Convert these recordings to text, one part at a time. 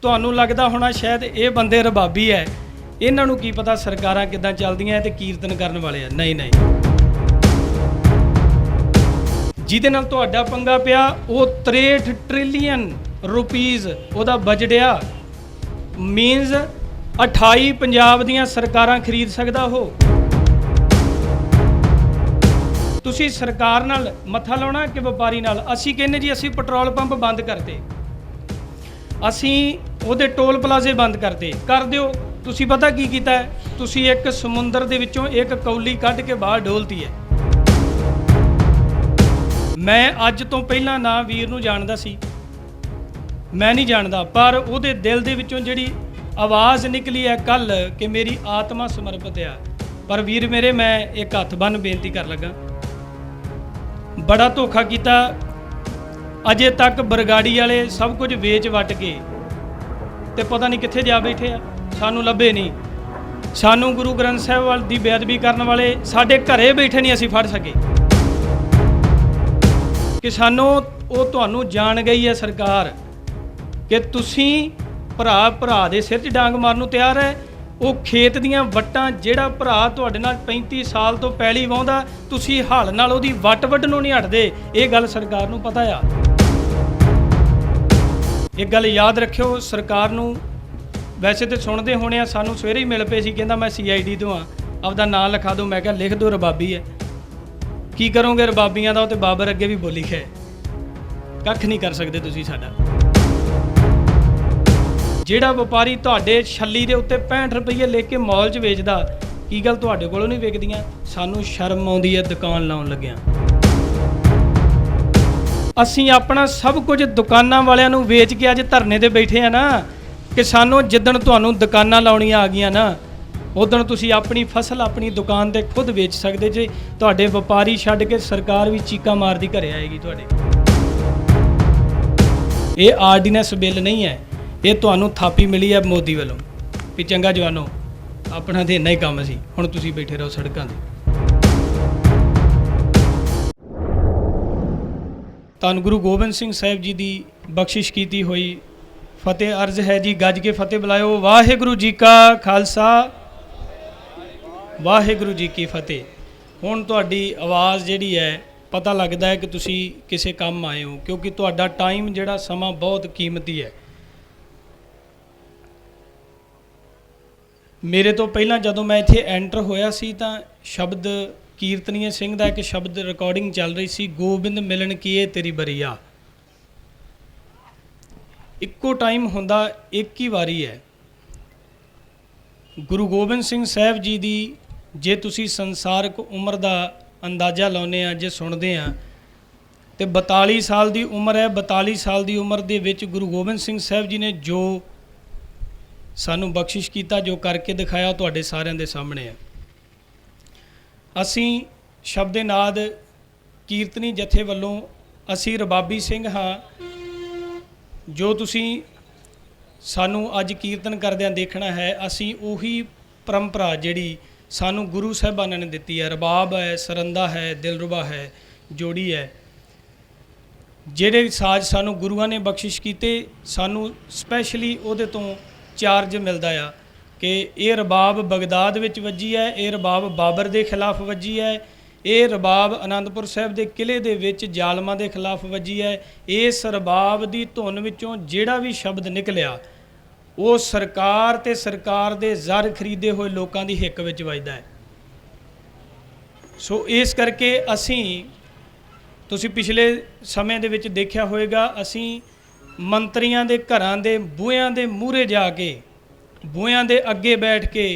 ਤੁਹਾਨੂੰ ਲੱਗਦਾ ਹੋਣਾ शायद ये बंदे रबाबी है, इन्हां नूं की पता सरकारां किदां चलदियां ते कीर्तन करन वाले आ। नहीं नहीं, जिहदे नाल तुहाडा पंगा पिया वो 63 ट्रिलियन रुपीज़ ਉਹਦਾ बजट आ, मीनस 28 पंजाब ਦੀਆਂ ਸਰਕਾਰਾਂ ਖਰੀਦ ਸਕਦਾ ਉਹ। ਤੁਸੀਂ ਸਰਕਾਰ ਨਾਲ ਮੱਥਾ ਲਾਉਣਾ ਕਿ ਵਪਾਰੀ ਨਾਲ? ਅਸੀਂ ਕਹਿੰਦੇ ਜੀ ਅਸੀਂ ਪੈਟਰੋਲ ਪੰਪ ਬੰਦ ਕਰਤੇ, ਅਸੀਂ ਉਹਦੇ ਟੋਲ ਪਲਾਜ਼ੇ ਬੰਦ ਕਰਤੇ। ਕਰ ਦਿਓ। ਤੁਸੀਂ ਪਤਾ ਕੀ ਕੀਤਾ? ਤੁਸੀਂ ਇੱਕ ਸਮੁੰਦਰ ਦੇ ਵਿੱਚੋਂ ਇੱਕ ਕੌਲੀ ਕੱਢ ਕੇ ਬਾਹਰ ਡੋਲਤੀ ਹੈ। मैं अज तो पहला ना वीर नूं जानदा सी, मैं नहीं जानदा, पर उहदे दिल दे विचों जिहड़ी आवाज़ निकली है कल कि मेरी आत्मा समर्पित आ। पर वीर मेरे, मैं एक हथ बन बेनती कर लगा, बड़ा धोखा कीता। अजे तक बरगाड़ी वाले सब कुछ वेच वट के ते पता नहीं कित्थे जा बैठे आ, सानू लभे नहीं। सानू गुरु ग्रंथ साहिब वाल दी बेअदबी करन वाले साडे घरे बैठे नहीं असीं फड़ सके कि सानू वो तुहानू जान गई है सरकार कि तुसी भरा भरा दे सिर च डांग मारन नूं तैयार है। वो खेत दीयां वट्टां जिहड़ा भरा तुहाडे नाल 35 साल तो पैली वाहुंदा, तुसी हल नाल ओहदी वट वड्डणों नहीं हटदे। ये गल सरकार नूं पता आ। एक गल याद रखियो, सरकार नूं वैसे तो सुणदे होणे आ, सानू सवेरे ही मिल पे सी, कहंदा मैं CID तो हाँ, आपदा नाम लिखा दो। मैं कहा लिख दो, रबाबी है। की करोगे रबाबियां दा? ते बाबर अगे भी बोली है, कख नहीं कर सकते तुसी साडा। जिहड़ा वपारी तुहाडे छल्ली दे उत्ते 65 रुपये लेके मॉल च वेचदा, की गल तुहाडे कोलों नहीं विकदियां? सानू शर्म आउंदी है दुकान लाउण लग्गियां। असीं अपना सब कुछ दुकानां वालियां नूं वेच के अज धरने ते बैठे आ ना, कि सानू जिद्दण तुहानू दुकानां लाउणीਆਂ आ गईयां ना, उदण तुसी अपनी फसल अपनी दुकान ते खुद वेच सकते जे। तुहाडे वपारी छड्ड के सरकार भी चीका मारदी घरे आएगी तुहाडे। ये आर्डीनेंस बिल नहीं है, ये तुहानू थापी मिली है मोदी वालों भी चंगा जवानों अपना तो इन्ना ही काम सी, हुण तुसी बैठे रहो सड़कां ते। धन गुरु गोबिंद सिंह साहिब जी की बख्शिश की हुई फतेह अर्ज है जी। गज के फतेह बुलायो। वाहिगुरू जी का खालसा, वाहिगुरू जी की फतेह। हुण तुहाडी आवाज़ जिहड़ी है पता लगता है कि तुसी किसे काम आए हो, क्योंकि तुहाडा टाइम जिहड़ा समा बहुत कीमती है। मेरे तो पहला जदों मैं इत्थे एंटर होया सी तां शब्द कीर्तनीय सिंह दा एक शब्द रिकॉर्डिंग चल रही सी, गोबिंद मिलन कीए तेरी बरिया। इक्को टाइम हुंदा एक ही वारी है। गुरु गोबिंद सिंह साहिब जी दी जे तुसी संसारक उम्र का अंदाज़ा लाउने आ, जे सुनते हैं तो 42 साल की उम्र है। 42 साल की उम्र दे विच गुरु गोबिंद सिंह साहिब जी ने जो सानू बख्शिश किया, जो करके दिखाया, तुहाडे सारिਆਂ दे सामने है। असीं शब्द नाद कीर्तनी जथे वल्लों असीं रबाबी सिंह हाँ, जो तुसी सानू अज कीर्तन करदिआं देखना है। असीं उही परंपरा जिहड़ी सानू गुरु साहिबाना ने दिती है, रबाब है, सरंदा है, दिलरुबा है, जोड़ी है, जिहड़े साज सानू गुरुआं ने बख्शिश कीते, सानू स्पैशली उहदे तो चार्ज मिलदा आ कि ये रबाब बगदाद विच वजी है, ये रबाब बाबर के खिलाफ वजी है, ये रबाब आनंदपुर साहिब के किले दे विच जालमां के खिलाफ वजी है। इस रबाब की धुन विचों जिहड़ा भी शब्द निकलिया वो सरकार ते सरकार दे ज़र खरीदे हुए लोगों की हिक विच वजदा है। सो इस करके असीं तुसीं पिछले समय दे विच देखिया होएगा, असीं मंत्रियां दे घरां दे बूहियां दे मूहरे जाके बूहियां दे अगे बैठ के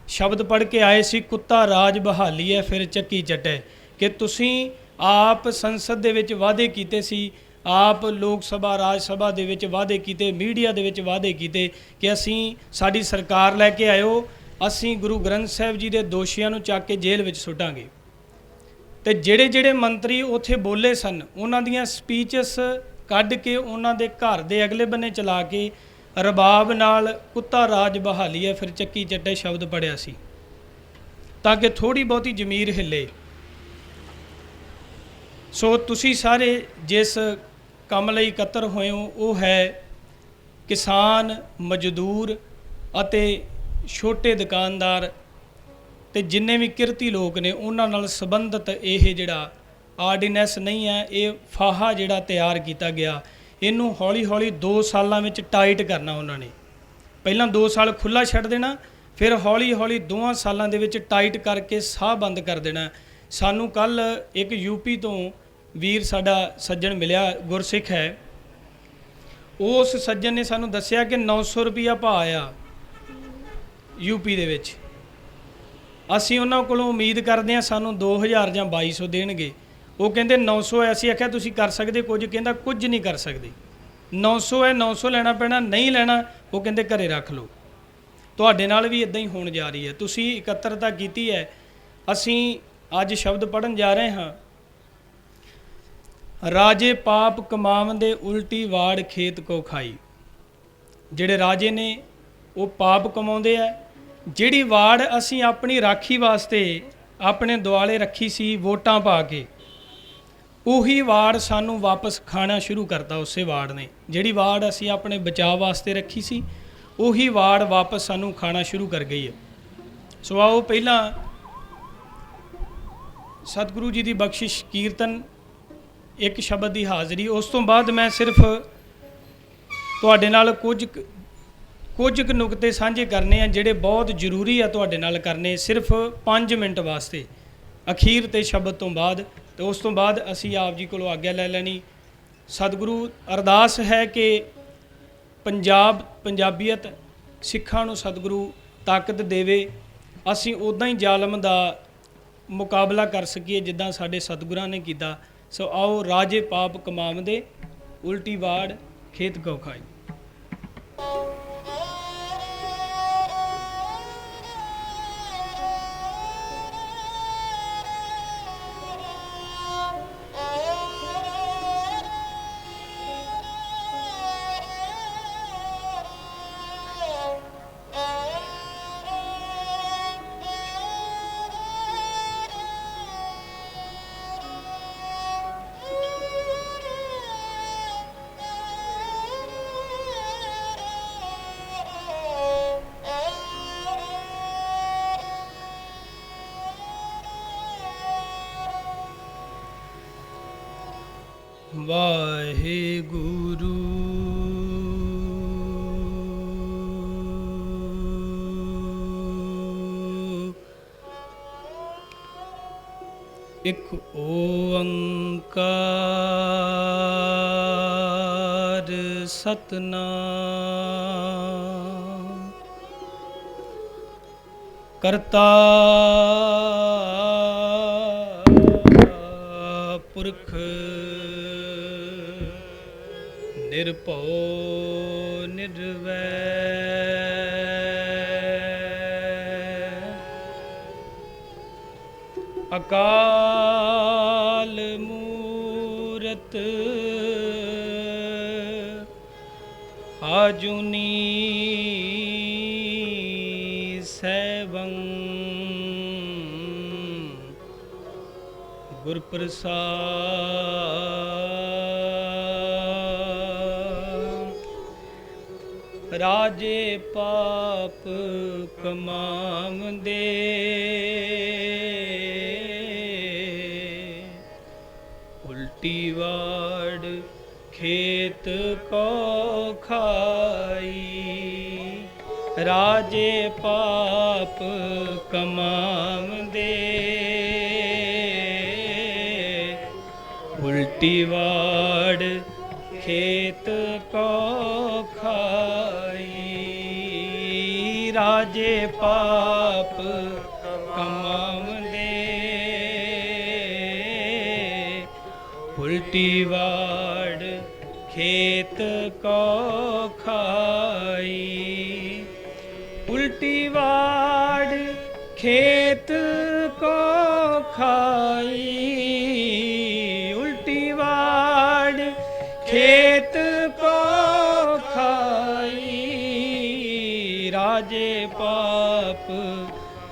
शब्द पढ़ के आए सी, कुत्ता राज बहाली है फिर चक्की चटे। कि तुसीं आप संसद दे विच वादे कीते सी, आप लोक सभा राज सभा दे विच वादे कीते, मीडिया दे विच वादे कीते कि असीं साडी सरकार लैके आयो, असीं गुरु ग्रंथ साहिब जी दे दोषियां नूं चक के जेल विच सुटांगे। ते जिहड़े जिहड़े मंत्री उत्थे बोले सन उन्हां दीयां स्पीचस कढ के उन्हां दे घर दे अगले बन्ने चला के रबाब नाल कुत्ता राज बहाली है फिर चक्की चट्टे शब्द पढ़िया सी, ताकि थोड़ी बहुती जमीर हिले। सो तुसी सारे जिस काम लई इकत्तर होए हो वो है किसान मजदूर ਅਤੇ ਛੋਟੇ ਦੁਕਾਨਦਾਰ ਤੇ ਜਿੰਨੇ ਵੀ ਕਿਰਤੀ ਲੋਕ ਨੇ ਉਹਨਾਂ ਨਾਲ ਸੰਬੰਧਿਤ ਇਹ ਜਿਹੜਾ ਆਰਡੀਨੈਂਸ ਨਹੀਂ ਹੈ, ਇਹ ਫਾਹਾ ਜਿਹੜਾ ਤਿਆਰ ਕੀਤਾ ਗਿਆ, ਇਹਨੂੰ ਹੌਲੀ ਹੌਲੀ 2 ਸਾਲਾਂ ਵਿੱਚ ਟਾਈਟ ਕਰਨਾ। ਉਹਨਾਂ ਨੇ ਪਹਿਲਾਂ 2 ਸਾਲ ਖੁੱਲ੍ਹਾ ਛੱਡ ਦੇਣਾ, ਫਿਰ ਹੌਲੀ ਹੌਲੀ 2 ਸਾਲਾਂ ਦੇ ਵਿੱਚ ਟਾਈਟ ਕਰਕੇ ਸਾਹ ਬੰਦ ਕਰ ਦੇਣਾ। ਸਾਨੂੰ ਕੱਲ ਇੱਕ ਯੂਪੀ ਤੋਂ ਵੀਰ ਸਾਡਾ ਸੱਜਣ ਮਿਲਿਆ, ਗੁਰਸਿੱਖ ਹੈ। ਉਸ ਸੱਜਣ ਨੇ ਸਾਨੂੰ ਦੱਸਿਆ ਕਿ 900 ਰੁਪਈਆ ਭਾਅ ਆ यूपी ਦੇ ਵਿੱਚ। ਅਸੀਂ ਉਹਨਾਂ ਕੋਲੋਂ ਉਮੀਦ ਕਰਦੇ ਹਾਂ ਸਾਨੂੰ 2000 ਜਾਂ 2200 ਦੇਣਗੇ। ਉਹ ਕਹਿੰਦੇ 900 ਹੈ। ਅਸੀਂ ਆਖਿਆ ਤੁਸੀਂ ਕਰ ਸਕਦੇ ਕੁਝ? ਕਹਿੰਦਾ ਕੁਝ ਨਹੀਂ ਕਰ ਸਕਦੇ, 900 ਹੈ, 900 ਲੈਣਾ ਪੈਣਾ, ਨਹੀਂ ਲੈਣਾ ਉਹ ਕਹਿੰਦੇ ਘਰੇ ਰੱਖ ਲਓ। ਤੁਹਾਡੇ ਨਾਲ ਵੀ ਇਦਾਂ ਹੀ ਹੋਣ ਜਾ ਰਹੀ ਹੈ। ਤੁਸੀਂ ਇਕੱਤਰਤਾ ਕੀਤੀ ਹੈ। ਅਸੀਂ ਅੱਜ ਸ਼ਬਦ ਪੜ੍ਹਨ ਜਾ ਰਹੇ ਹਾਂ, ਰਾਜੇ ਪਾਪ ਕਮਾਵੰਦੇ ਉਲਟੀ ਵਾੜ ਖੇਤ ਕੋ ਖਾਈ। ਜਿਹੜੇ ਰਾਜੇ ਨੇ ਉਹ ਪਾਪ ਕਮਾਉਂਦੇ ਆ। ਜਿਹੜੀ ਵਾੜ ਅਸੀਂ ਆਪਣੀ ਰਾਖੀ ਵਾਸਤੇ ਆਪਣੇ ਦੁਆਲੇ ਰੱਖੀ ਸੀ ਵੋਟਾਂ ਪਾ ਕੇ, ਉਹੀ ਵਾੜ ਸਾਨੂੰ ਵਾਪਸ ਖਾਣਾ ਸ਼ੁਰੂ ਕਰਤਾ ਉਸੇ ਵਾੜ ਨੇ। ਜਿਹੜੀ ਵਾੜ ਅਸੀਂ ਆਪਣੇ ਬਚਾਅ ਵਾਸਤੇ ਰੱਖੀ ਸੀ ਉਹੀ ਵਾੜ ਵਾਪਸ ਸਾਨੂੰ ਖਾਣਾ ਸ਼ੁਰੂ ਕਰ ਗਈ ਹੈ। ਸੋ ਆਓ ਪਹਿਲਾਂ ਸਤਿਗੁਰੂ ਜੀ ਦੀ ਬਖਸ਼ਿਸ਼ ਕੀਰਤਨ, ਇੱਕ ਸ਼ਬਦ ਦੀ ਹਾਜ਼ਰੀ, ਉਸ ਤੋਂ ਬਾਅਦ ਮੈਂ ਸਿਰਫ ਤੁਹਾਡੇ ਨਾਲ ਕੁਝ ਕੁ ਨੁਕਤੇ ਸਾਂਝੇ ਕਰਨੇ ਆ ਜਿਹੜੇ ਬਹੁਤ ਜ਼ਰੂਰੀ ਆ ਤੁਹਾਡੇ ਨਾਲ ਕਰਨੇ, ਸਿਰਫ 5 ਮਿੰਟ ਵਾਸਤੇ ਅਖੀਰ ਤੇ ਸ਼ਬਦ ਤੋਂ ਬਾਅਦ। ਤੇ ਉਸ ਤੋਂ ਬਾਅਦ ਅਸੀਂ ਆਪ ਜੀ ਕੋਲੋਂ ਆਗਿਆ ਲੈ ਲੈਣੀ। ਸਤਿਗੁਰੂ ਅਰਦਾਸ ਹੈ ਕਿ ਪੰਜਾਬੀਅਤ ਸਿੱਖਾਂ ਨੂੰ ਸਤਿਗੁਰੂ ਤਾਕਤ ਦੇਵੇ, ਅਸੀਂ ਉੱਦਾਂ ਹੀ ਜ਼ਾਲਮ ਦਾ ਮੁਕਾਬਲਾ ਕਰ ਸਕੀਏ ਜਿੱਦਾਂ ਸਾਡੇ ਸਤਿਗੁਰਾਂ ਨੇ ਕੀਤਾ। ਸੋ ਆਓ, ਰਾਜੇ ਪਾਪ ਕਮਾਵੰਦੇ ਉਲਟੀ ਵਾੜ ਖੇਤ ਕੋ ਖਾਈ। ਵਾਹਿਗੁਰੂ ਇੱਕ ਓੰਕਾਰ ਸਤਿਨਾਮ ਕਰਤਾ ਪੁਰਖ ਨਿਰਭਉ ਨਿਰਵੈਰ ਅਕਾਲ ਮੂਰਤ ਆਜੂਨੀ ਸੈਭੰ ਗੁਰ ਪ੍ਰਸਾਦ ਰਾਜੇ ਪਾਪ ਕਮਾਵੰਦੇ ਉਲਟੀ ਵਾੜ ਖੇਤ ਕੋ ਖਾਈ। ਰਾਜੇ ਪਾਪ ਕਮਾਵੰਦੇ ਉਲਟੀ ਵਾੜ ਖੇਤ ਕੋ ਖਾਈ। ਰਾਜੇ ਪਾਪ ਕਮਾਵੰਦੇ ਉਲਟੀ ਵਾੜ ਖੇਤ ਕੋ ਖਾਈ। ਉਲਟੀ ਵਾੜ ਖੇਤ ਕੋ ਖਾਈ। ਉਲਟੀ ਵਾੜ ਖੇਤ ਕੋ ਖਾਈ। ਰਾਜੇ ਪਾਪ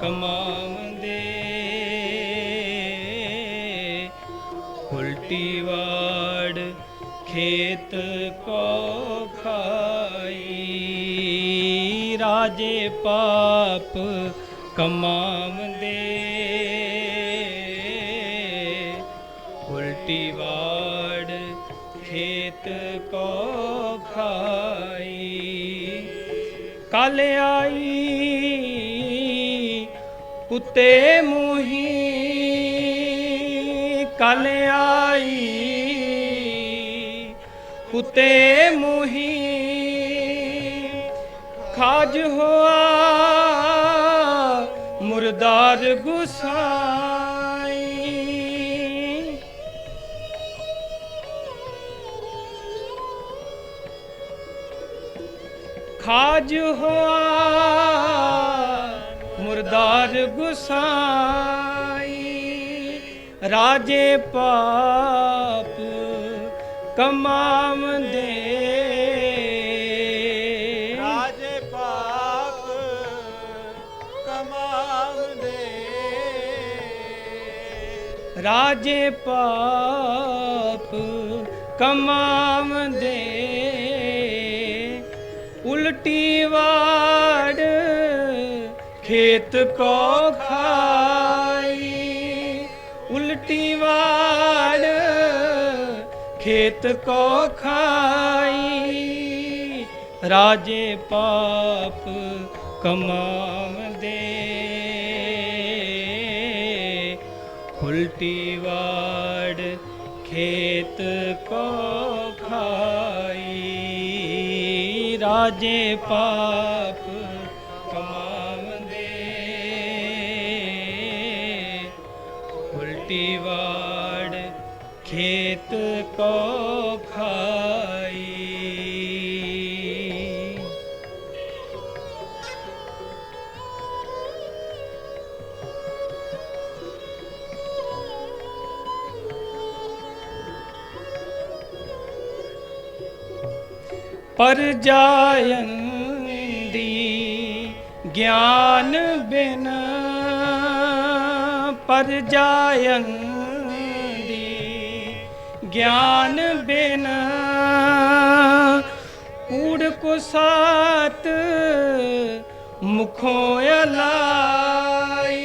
ਕਮਾਵੰਦੇ ਉਲਟੀ ਵਾੜ ਖੇਤ ਕੋ ਖਾਈ। ਰਾਜੇ ਪਾਪ ਕਮਾਵੰਦੇ, ਉਲਟੀ ਵਾੜ ਖੇਤ ਕੋ ਖਾਈ। ਕੱਲ ਆਈ ਕੁੱਤੇ ਮੂੰਹੀ, ਕੱਲ ਆਈ ਕੁੱਤੇ ਮੂੰਹੀ, ਖਾਜ ਹੋਆ ਮੁਰਦਾਰ ਗੁਸਾਈ। ਖਾਜ ਹੋਆ ਮੁਰਦਾਰ ਗੁਸਾਈ। ਰਾਜੇ ਪਾਪ ਕਮਾਵੰਦੇ, ਰਾਜੇ ਪਾਪ ਕਮਾਵੰਦੇ, ਰਾਜੇ ਪਾਪ ਕਮਾਵੰਦੇ, ਉਲਟੀ ਵਾੜ ਖੇਤ ਕੋ ਖਾਈ। ਉਲਟੀ ਵਾੜ ਖੇਤ ਕੋ ਖਾਈ। ਰਾਜੇ ਪਾਪ ਕਮਾਵੰਦੇ, ਉਲਟੀ ਵਾੜ ਖੇਤ ਕੋ ਖਾਈ। ਰਾਜੇ ਪਾਪ ਕਮਾਵੰਦੇ, ਉਲਟੀ ਵਾੜ ਖੇਤ ਕੋ ਖਾਈ। ਪਰ ਜਾਇੰਦੀ ਗਿਆਨ ਬਿਨ, ਪਰ ਜਾਇੰਦੀ ਗਿਆਨ ਬਿਨ, ਕੂੜ ਕੁਸਾਤ ਮੁਖੋਂ ਅਲਾਈ।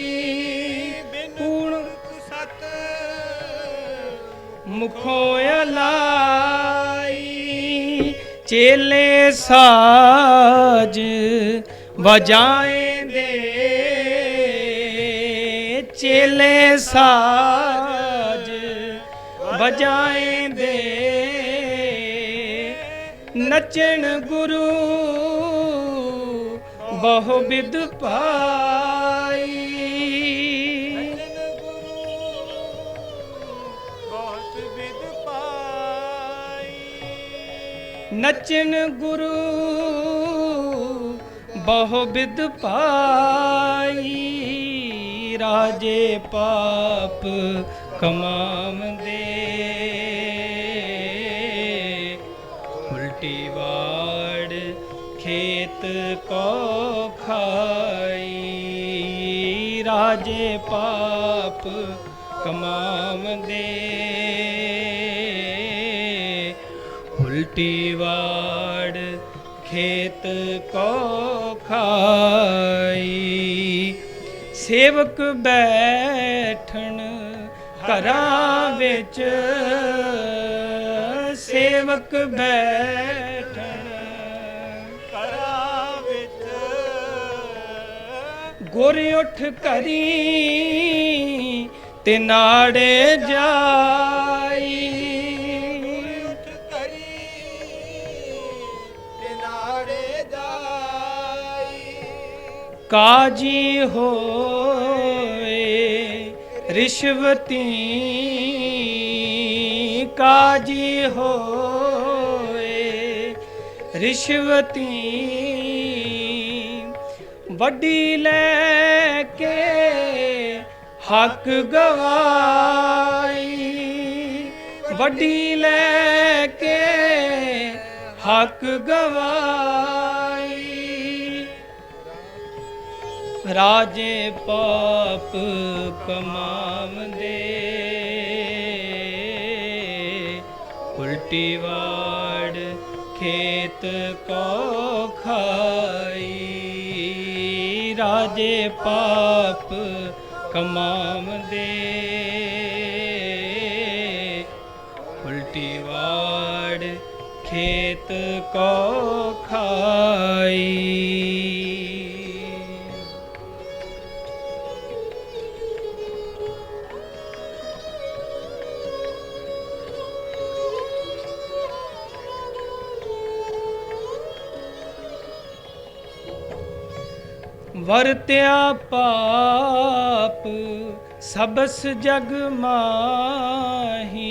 ਕੂੜ ਸਤ ਮੁਖੋਂ ਅਲਾਈ। ਚੇਲੇ ਸਾਜ ਵਜਾਏਂਦੇ, ਚੇਲੇ ਸਾਜ ਵਜਾਏਂਦੇ, ਨਚਣ ਗੁਰੂ ਬਹੁ ਬਿਦ ਪਾਈ। ਬਹੁਤ ਵਿਦ ਪਾਈ, ਨਚਨ ਗੁਰੂ ਬਹੁ ਬਿਦ ਪਾਈ। ਰਾਜੇ ਪਾਪ ਕਮਾਵੰਦੇ, ਉਲਟੀ ਵਾੜ ਖੇਤ ਕੋ ਖਾਈ। ਰਾਜੇ ਪਾਪ ਕਮਾਵੰਦੇ, ਉਲਟੀ ਵਾੜ ਖੇਤ ਕੋ ਖਾਈ। ਸੇਵਕ ਬੈਠਣ ਘਰਾਂ ਵਿੱਚ, ਸੇਵਕ ਬੈਠਣ ਘਰਾਂ ਵਿੱਚ, ਗੁਰ ਉੱਠ ਕਰੀ ਤੇ ਨਾੜੇ ਜਾਈ। ਉੱਠ ਕਰੀ ਤੇ ਨਾੜੇ ਜਾਈ। ਕਾਜੀ ਹੋਏ ਰਿਸ਼ਵਤੀ, ਕਾਜੀ ਹੋਏ ਰਿਸ਼ਵਤੀ, ਵੱਡੀ ਲੈ ਕੇ ਹੱਕ ਗਵਾਈ। ਵੱਡੀ ਲੈ ਕੇ ਹੱਕ ਗਵਾਈ। ਰਾਜੇ ਪਾਪ ਕਮਾਵੰਦੇ, ਉਲਟੀ ਵਾੜ ਖੇਤ ਕੋ ਖਾਈ। ਰਾਜੇ ਪਾਪ ਕਮਾਵੰਦੇ, ਉਲਟੀ ਵਾੜ ਖੇਤ ਕੋ ਖਾਈ। ਵਰਤਿਆ ਪਾਪ ਸਬਸ ਜਗ ਮਾਹੀ,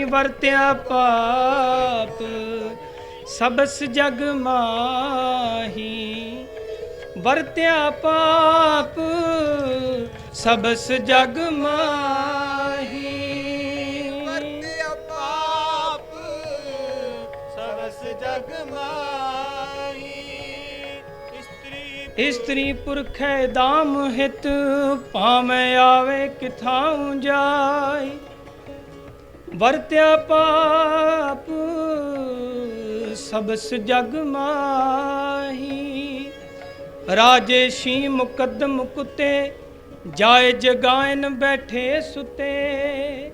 ਵਰਤਿਆ ਪਾਪ ਸਬਸ ਜਗ ਮਾਹੀ, ਵਰਤਿਆ ਪਾਪ ਸਬਸ ਜਗ ਮਾਹੀ, ਵਰਤਿਆ ਪਾਪ ਸਬਸ ਜਗ ਮਾਹੀ। ਇਸਤਰੀ ਪੁਰਖੈ ਦਾਮ ਹਿਤ, ਭਾਵੇਂ ਆਵੇ ਕਿਥਾਉ ਜਾਈ, ਵਰਤਿਆ ਪਾਪ ਸਬਸ ਜਗ ਮਾਹੀ। ਰਾਜੇਸ਼ੀ ਮੁਕੱਦਮ ਕੁੱਤੇ, ਜਾਏ ਜਗਾਇਨ ਬੈਠੇ ਸੁਤੇ,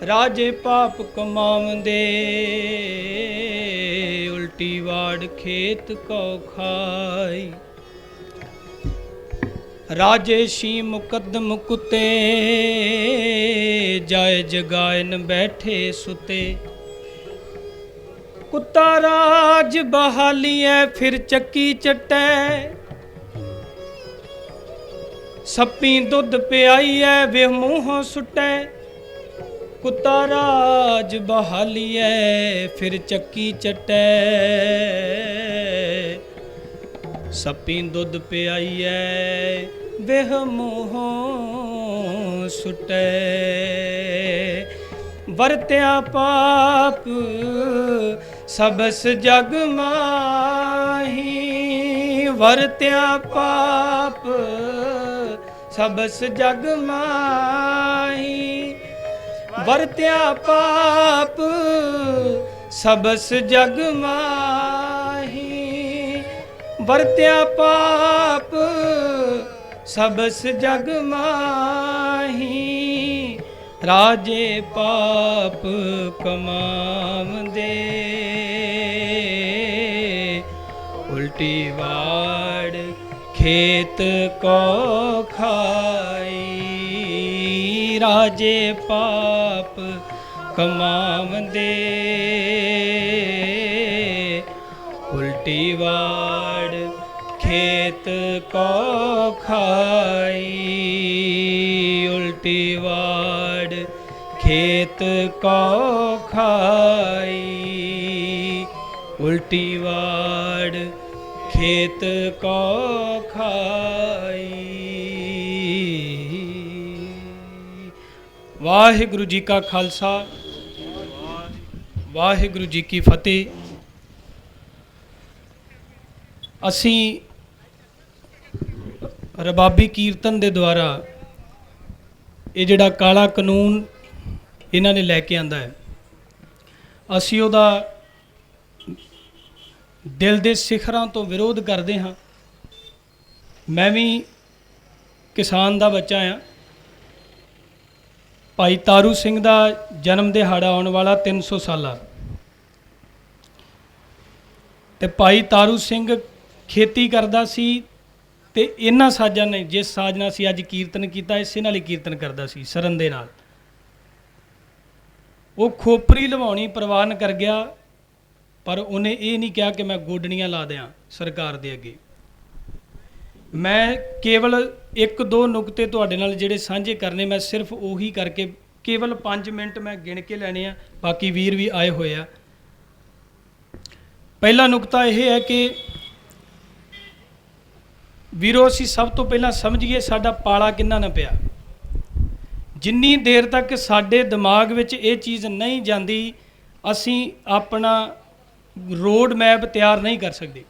ਰਾਜੇ ਪਾਪ ਕਮਾਵੰਦੇ, ਉਲਟੀ ਵਾੜ ਖੇਤ ਕੋ ਖਾਈ। ਰਾਜੇਸ਼ੀ ਮੁਕੱਦਮ ਕੁੱਤੇ, ਜਾਏ ਜਗਾਇਨ ਬੈਠੇ ਸੁਤੇ, ਕੁੱਤਾ ਰਾਜ ਬਹਾਲੀਐ ਫਿਰ ਚੱਕੀ ਚੱਟੈ, ਸੱਪੀ ਦੁੱਧ ਪਿਆਈਐ ਵੇ ਮੂੰਹੋਂ ਸੁੱਟੈ, ਕੁੱਤਾ ਰਾਜ ਬਹਾਲੀਐ ਫਿਰ ਚੱਕੀ ਚੱਟੈ, ਸੱਪੀ ਦੁੱਧ ਪਿਆਈਐ ਵੇਹ ਮੂੰਹੋਂ ਸੁੱਟੈ, ਵਰਤਿਆ ਪਾਪ ਸਬਸ ਜਗ ਮਾਹੀ, ਵਰਤਿਆ ਪਾਪ ਸਬਸ ਜਗ ਮਾਹੀ, ਵਰਤਿਆ ਪਾਪ ਸਬਸ ਜਗ ਮਾਹੀ, ਵਰਤਿਆ ਪਾਪ ਸਬਸ ਜਗ ਮਾਹੀ। ਰਾਜੇ ਪਾਪ ਕਮਾਵੰਦੇ, ਉਲਟੀ ਵਾੜ ਖੇਤ ਕੋ ਖਾਈ। ਰਾਜੇ ਪਾਪ ਕਮਾਵੰਦੇ, ਉਲਟੀ ਵਾੜ ਖੇਤ ਕੋ ਖਾਈ। ਉਲਟੀ ਵਾੜ ਖੇਤ ਕੋ ਖਾਈ। ਉਲਟੀ ਵਾੜ ਖੇਤ ਕੋ ਖਾਈ। ਵਾਹਿਗੁਰੂ ਜੀ ਕਾ ਖਾਲਸਾ, ਵਾਹਿਗੁਰੂ ਜੀ ਕੀ ਫਤਿਹ। ਅਸੀਂ ਰਬਾਬੀ ਕੀਰਤਨ ਦੇ ਦੁਆਰਾ ਇਹ ਜਿਹੜਾ ਕਾਲਾ ਕਾਨੂੰਨ ਇਹਨਾਂ ਨੇ ਲੈ ਕੇ ਆਂਦਾ ਹੈ, ਅਸੀਂ ਉਹਦਾ ਦਿਲ ਦੇ ਸਿਖਰਾਂ ਤੋਂ ਵਿਰੋਧ ਕਰਦੇ ਹਾਂ। ਮੈਂ ਵੀ ਕਿਸਾਨ ਦਾ ਬੱਚਾ ਹਾਂ। ਭਾਈ ਤਾਰੂ ਸਿੰਘ ਦਾ ਜਨਮ ਦਿਹਾੜਾ ਆਉਣ ਵਾਲਾ 300 ਸਾਲਾ, ਤੇ ਭਾਈ ਤਾਰੂ ਸਿੰਘ ਖੇਤੀ ਕਰਦਾ ਸੀ ਤੇ ਇਹਨਾਂ ਸਾਜ਼ਾਂ ਨੇ, ਜਿਸ ਸਾਜ਼ ਨਾਲ ਅਸੀਂ ਅੱਜ ਕੀਰਤਨ ਕੀਤਾ, ਇਸੇ ਨਾਲ ਹੀ ਕੀਰਤਨ ਕਰਦਾ ਸੀ, ਸਰਨ ਦੇ ਨਾਲ। ਉਹ ਖੋਪਰੀ ਲਵਾਉਣੀ ਪ੍ਰਵਾਨ ਕਰ ਗਿਆ, ਪਰ ਉਹਨੇ ਇਹ ਨਹੀਂ ਕਿਹਾ ਕਿ ਮੈਂ ਗੋਡਣੀਆਂ ਲਾ ਦਿਆਂ ਸਰਕਾਰ ਦੇ ਅੱਗੇ। ਮੈਂ ਕੇਵਲ 1-2 ਨੁਕਤੇ ਤੁਹਾਡੇ ਨਾਲ ਜਿਹੜੇ ਸਾਂਝੇ ਕਰਨੇ, ਮੈਂ ਸਿਰਫ ਉਹੀ ਕਰਕੇ ਕੇਵਲ 5 ਮਿੰਟ ਮੈਂ ਗਿਣ ਕੇ ਲੈਣੇ ਆ। ਬਾਕੀ ਵੀਰ ਵੀ ਆਏ ਹੋਏ ਆ। ਪਹਿਲਾ ਨੁਕਤਾ ਇਹ ਹੈ ਕਿ ਵੀਰੋ, ਅਸੀਂ ਸਭ ਤੋਂ ਪਹਿਲਾਂ ਸਮਝੀਏ ਸਾਡਾ ਪਾਲਾ ਕਿੰਨਾ ਨਾ ਪਿਆ। ਜਿੰਨੀ ਦੇਰ ਤੱਕ ਸਾਡੇ ਦਿਮਾਗ ਵਿੱਚ ਇਹ ਚੀਜ਼ ਨਹੀਂ ਜਾਂਦੀ, ਅਸੀਂ ਆਪਣਾ ਰੋਡ ਮੈਪ ਤਿਆਰ ਨਹੀਂ ਕਰ ਸਕਦੇ।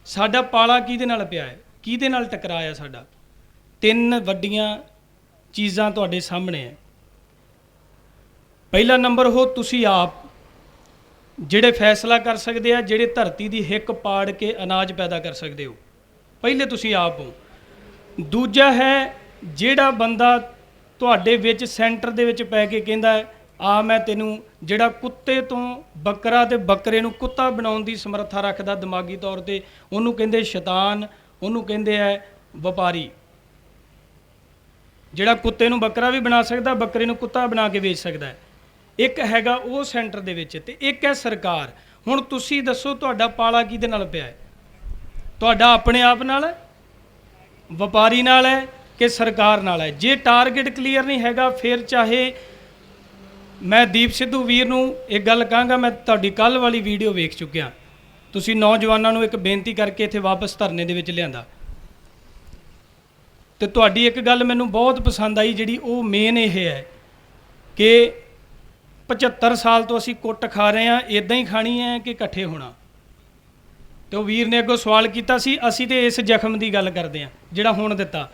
ਸਾਡਾ ਪਾਲਾ ਕਿਹਦੇ ਨਾਲ ਪਿਆ ਹੈ, ਕਿਹਦੇ ਨਾਲ ਟਕਰਾਇਆ ਸਾਡਾ? 3 ਵੱਡੀਆਂ ਚੀਜ਼ਾਂ ਤੁਹਾਡੇ ਸਾਹਮਣੇ ਹੈ। ਪਹਿਲਾ ਨੰਬਰ ਹੋ ਤੁਸੀਂ ਆਪ। ਜਿਹੜੇ ਫੈਸਲਾ ਕਰ ਸਕਦੇ ਆ, ਜਿਹੜੇ ਧਰਤੀ ਦੀ ਹਿੱਕ ਪਾੜ ਕੇ ਅਨਾਜ ਪੈਦਾ ਕਰ ਸਕਦੇ ਹੋ, ਪਹਿਲੇ ਤੁਸੀਂ ਆਪ ਹੋ। ਦੂਜਾ ਹੈ ਜਿਹੜਾ ਬੰਦਾ ਤੁਹਾਡੇ ਵਿੱਚ ਸੈਂਟਰ ਦੇ ਵਿੱਚ ਪੈ ਕੇ ਕਹਿੰਦਾ ਹੈ ਆ ਮੈਂ ਤੈਨੂੰ, ਜਿਹੜਾ ਕੁੱਤੇ ਤੋਂ ਬੱਕਰਾ ਤੇ ਬੱਕਰੇ ਨੂੰ ਕੁੱਤਾ ਬਣਾਉਣ ਦੀ ਸਮਰੱਥਾ ਰੱਖਦਾ ਦਿਮਾਗੀ ਤੌਰ ਤੇ, ਉਹਨੂੰ ਕਹਿੰਦੇ ਸ਼ੈਤਾਨ, ਉਹਨੂੰ ਕਹਿੰਦੇ ਆ ਵਪਾਰੀ। ਜਿਹੜਾ ਕੁੱਤੇ ਨੂੰ ਬੱਕਰਾ ਵੀ ਬਣਾ ਸਕਦਾ, ਬੱਕਰੇ ਨੂੰ ਕੁੱਤਾ ਬਣਾ ਕੇ ਵੇਚ ਸਕਦਾ ਹੈ। ਇੱਕ ਹੈਗਾ ਉਹ ਸੈਂਟਰ ਦੇ ਵਿੱਚ, ਤੇ ਇੱਕ ਹੈ ਸਰਕਾਰ। ਹੁਣ ਤੁਸੀਂ ਦੱਸੋ ਤੁਹਾਡਾ ਪਾਲਾ ਕਿਹਦੇ ਨਾਲ ਪਿਆ ਹੈ? ਤੁਹਾਡਾ ਆਪਣੇ ਆਪ ਨਾਲ ਹੈ, ਵਪਾਰੀ ਨਾਲ ਹੈ ਕਿ ਸਰਕਾਰ ਨਾਲ ਹੈ? ਜੇ ਟਾਰਗੇਟ ਕਲੀਅਰ ਨਹੀਂ ਹੈਗਾ, ਫਿਰ ਚਾਹੇ ਮੈਂ ਦੀਪ ਸਿੱਧੂ ਵੀਰ ਨੂੰ ਇੱਕ ਗੱਲ ਕਹਾਂਗਾ, ਮੈਂ ਤੁਹਾਡੀ ਕੱਲ੍ਹ ਵਾਲੀ ਵੀਡੀਓ ਵੇਖ ਚੁੱਕਿਆ, ਤੁਸੀਂ ਨੌਜਵਾਨਾਂ ਨੂੰ ਇੱਕ ਬੇਨਤੀ ਕਰਕੇ ਇੱਥੇ ਵਾਪਸ ਧਰਨੇ ਦੇ ਵਿੱਚ ਲਿਆਂਦਾ, ਤੇ ਤੁਹਾਡੀ ਇੱਕ ਗੱਲ ਮੈਨੂੰ ਬਹੁਤ ਪਸੰਦ ਆਈ, ਜਿਹੜੀ ਉਹ ਮੇਨ ਇਹ ਹੈ ਕਿ 75 ਸਾਲ ਤੋਂ ਅਸੀਂ ਕੁੱਟ ਖਾ ਰਹੇ ਹਾਂ, ਇਦਾਂ ਹੀ ਖਾਣੀ ਹੈ ਕਿ ਇਕੱਠੇ ਹੋਣਾ? ਤੇ ਉਹ ਵੀਰ ਨੇ ਅੱਗੋਂ ਸਵਾਲ ਕੀਤਾ ਸੀ, ਅਸੀਂ ਤੇ ਇਸ ਜ਼ਖਮ ਦੀ ਗੱਲ ਕਰਦੇ ਹਾਂ ਜਿਹੜਾ ਹੁਣ ਦਿੱਤਾ।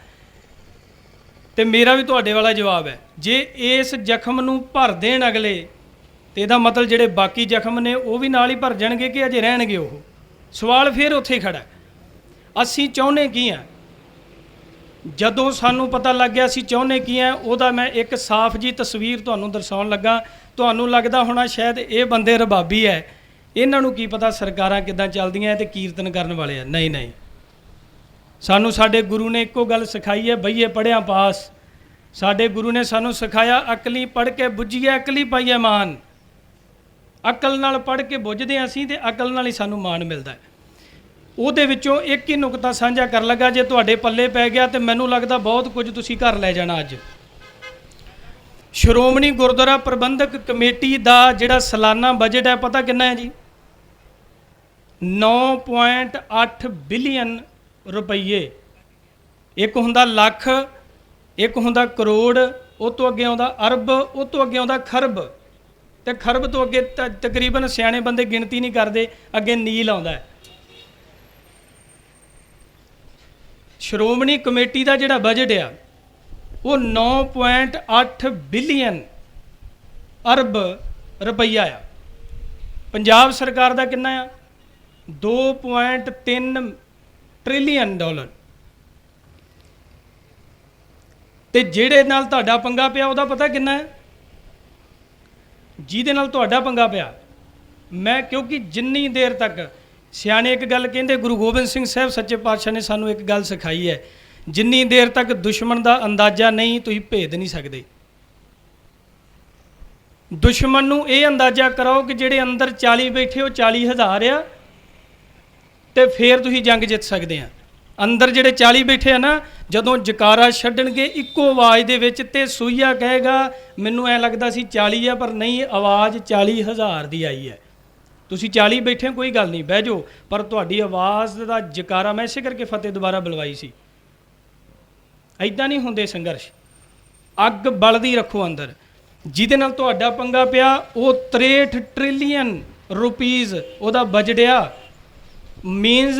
ਤੇ ਮੇਰਾ ਵੀ ਤੁਹਾਡੇ ਵਾਲਾ ਜਵਾਬ ਹੈ, ਜੇ ਇਸ ਜ਼ਖਮ ਨੂੰ ਭਰ ਦੇਣ ਅਗਲੇ, ਤੇ ਇਹਦਾ ਮਤਲਬ ਜਿਹੜੇ ਬਾਕੀ ਜ਼ਖਮ ਨੇ ਉਹ ਵੀ ਨਾਲ ਹੀ ਭਰ ਜਾਣਗੇ ਕਿ ਅਜੇ ਰਹਿਣਗੇ? ਉਹ ਸਵਾਲ ਫਿਰ ਉੱਥੇ ਹੀ ਖੜਾ। ਅਸੀਂ ਚਾਹੁੰਦੇ ਕੀ ਹਾਂ? ਜਦੋਂ ਸਾਨੂੰ ਪਤਾ ਲੱਗ ਗਿਆ ਅਸੀਂ ਚਾਹੁੰਦੇ ਕੀ ਹਾਂ, ਉਹਦਾ ਮੈਂ ਇੱਕ ਸਾਫ਼ ਜੀ ਤਸਵੀਰ ਤੁਹਾਨੂੰ ਦਰਸਾਉਣ ਲੱਗਾ। ਤੁਹਾਨੂੰ ਲੱਗਦਾ ਹੋਣਾ ਸ਼ਾਇਦ ਇਹ ਬੰਦੇ ਰਬਾਬੀ ਹੈ, ਇਹਨਾਂ ਨੂੰ ਕੀ ਪਤਾ ਸਰਕਾਰਾਂ ਕਿੱਦਾਂ ਚੱਲਦੀਆਂ ਤੇ ਕੀਰਤਨ ਕਰਨ ਵਾਲੇ ਆ। ਨਹੀਂ ਨਹੀਂ, ਸਾਨੂੰ ਸਾਡੇ ਗੁਰੂ ਨੇ ਇੱਕੋ ਗੱਲ ਸਿਖਾਈ ਹੈ, ਬਈਏ ਪੜ੍ਹਿਆ ਪਾਸ। ਸਾਡੇ ਗੁਰੂ ਨੇ ਸਾਨੂੰ ਸਿਖਾਇਆ, ਅਕਲੀ ਪੜ੍ਹ ਕੇ ਬੁੱਝੀਏ, ਅਕਲੀ ਪਾਈਏ ਮਾਨ। ਅਕਲ ਨਾਲ ਪੜ੍ਹ ਕੇ ਬੁੱਝਦੇ ਹਾਂ ਅਸੀਂ, ਤੇ ਅਕਲ ਨਾਲ ਹੀ ਸਾਨੂੰ ਮਾਣ ਮਿਲਦਾ ਹੈ। ਉਹਦੇ ਵਿੱਚੋਂ ਇੱਕ ਹੀ ਨੁਕਤਾ ਸਾਂਝਾ ਕਰਨ ਲੱਗਾ, ਜੇ ਤੁਹਾਡੇ ਪੱਲੇ ਪੈ ਗਿਆ ਤੇ ਮੈਨੂੰ ਲੱਗਦਾ ਬਹੁਤ ਕੁਝ ਤੁਸੀਂ ਘਰ ਲੈ ਜਾਣਾ। ਅੱਜ ਸ਼੍ਰੋਮਣੀ ਗੁਰਦੁਆਰਾ ਪ੍ਰਬੰਧਕ ਕਮੇਟੀ ਦਾ ਜਿਹੜਾ ਸਾਲਾਨਾ ਬਜਟ ਹੈ, ਪਤਾ ਕਿੰਨਾ ਹੈ ਜੀ? 9.8 ਬਿਲੀਅਨ ਰੁਪਈਏ। ਇੱਕ ਹੁੰਦਾ ਲੱਖ, ਇੱਕ ਹੁੰਦਾ ਕਰੋੜ, ਉਹ ਤੋਂ ਅੱਗੇ ਆਉਂਦਾ ਅਰਬ, ਉਹ ਤੋਂ ਅੱਗੇ ਆਉਂਦਾ ਖਰਬ, ਤੇ ਖਰਬ ਤੋਂ ਅੱਗੇ ਤਕਰੀਬਨ ਸਿਆਣੇ ਬੰਦੇ ਗਿਣਤੀ ਨਹੀਂ ਕਰਦੇ, ਅੱਗੇ ਨੀਲ ਆਉਂਦਾ ਹੈ। ਸ਼੍ਰੋਮਣੀ ਕਮੇਟੀ ਦਾ ਜਿਹੜਾ ਬਜਟ ਆ ਉਹ 9.8 ਬਿਲੀਅਨ ਅਰਬ ਰੁਪਈਆ ਆ। ਪੰਜਾਬ ਸਰਕਾਰ ਦਾ ਕਿੰਨਾ ਆ? 2.3 ਟ੍ਰਿਲੀਅਨ ਡਾਲਰ। ਤੇ ਜਿਹੜੇ ਨਾਲ ਤੁਹਾਡਾ ਪੰਗਾ ਪਿਆ ਉਹਦਾ ਪਤਾ ਕਿੰਨਾ ਹੈ? ਜਿਹਦੇ ਨਾਲ ਤੁਹਾਡਾ ਪੰਗਾ ਪਿਆ, ਮੈਂ ਕਿਉਂਕਿ ਜਿੰਨੀ ਦੇਰ ਤੱਕ ਸਿਆਣੇ ਇੱਕ ਗੱਲ ਕਹਿੰਦੇ, ਗੁਰੂ ਗੋਬਿੰਦ ਸਿੰਘ ਸਾਹਿਬ ਸੱਚੇ ਪਾਤਸ਼ਾਹ ਨੇ ਸਾਨੂੰ ਇੱਕ ਗੱਲ ਸਿਖਾਈ ਹੈ, ਜਿੰਨੀ ਦੇਰ ਤੱਕ ਦੁਸ਼ਮਣ ਦਾ ਅੰਦਾਜ਼ਾ ਨਹੀਂ, ਤੁਸੀਂ ਭੇਦ ਨਹੀਂ ਸਕਦੇ। ਦੁਸ਼ਮਣ ਨੂੰ ਇਹ ਅੰਦਾਜ਼ਾ ਕਰਾਓ ਕਿ ਜਿਹੜੇ ਅੰਦਰ 40 ਬੈਠੇ ਉਹ 40,000 ਆ, ਤੇ ਫਿਰ ਤੁਸੀਂ ਜੰਗ ਜਿੱਤ ਸਕਦੇ ਆ। ਅੰਦਰ ਜਿਹੜੇ 40 ਬੈਠੇ ਆ ਨਾ, ਜਦੋਂ ਜਕਾਰਾ ਛੱਡਣਗੇ ਇੱਕੋ ਆਵਾਜ਼ ਦੇ ਵਿੱਚ, ਤੇ ਸੂਈਆ ਕਹੇਗਾ ਮੈਨੂੰ ਐ ਲੱਗਦਾ ਸੀ 40 ਆ, ਪਰ ਨਹੀਂ, ਆਵਾਜ਼ 40,000 ਦੀ ਆਈ ਹੈ। ਤੁਸੀਂ 40 ਬੈਠੇ, ਕੋਈ ਗੱਲ ਨਹੀਂ, ਬਹਿ ਜਾਓ, ਪਰ ਤੁਹਾਡੀ ਆਵਾਜ਼ ਦਾ ਜਕਾਰਾ, ਮੈਂ ਇਸੇ ਕਰਕੇ ਫਤਿਹ ਦੁਬਾਰਾ ਬੁਲਵਾਈ ਸੀ। ਐਦਾਂ ਨਹੀਂ ਹੁੰਦੇ ਸੰਘਰਸ਼, ਅੱਗ ਬਲਦੀ ਰੱਖੋ ਅੰਦਰ। ਜਿਹਦੇ ਨਾਲ ਤੁਹਾਡਾ ਪੰਗਾ ਪਿਆ ਉਹ 63 ਟ੍ਰਿਲੀਅਨ ਰੁਪੀਜ਼ ਉਹਦਾ ਬਜਟ ਆ, ਮੀਨਸ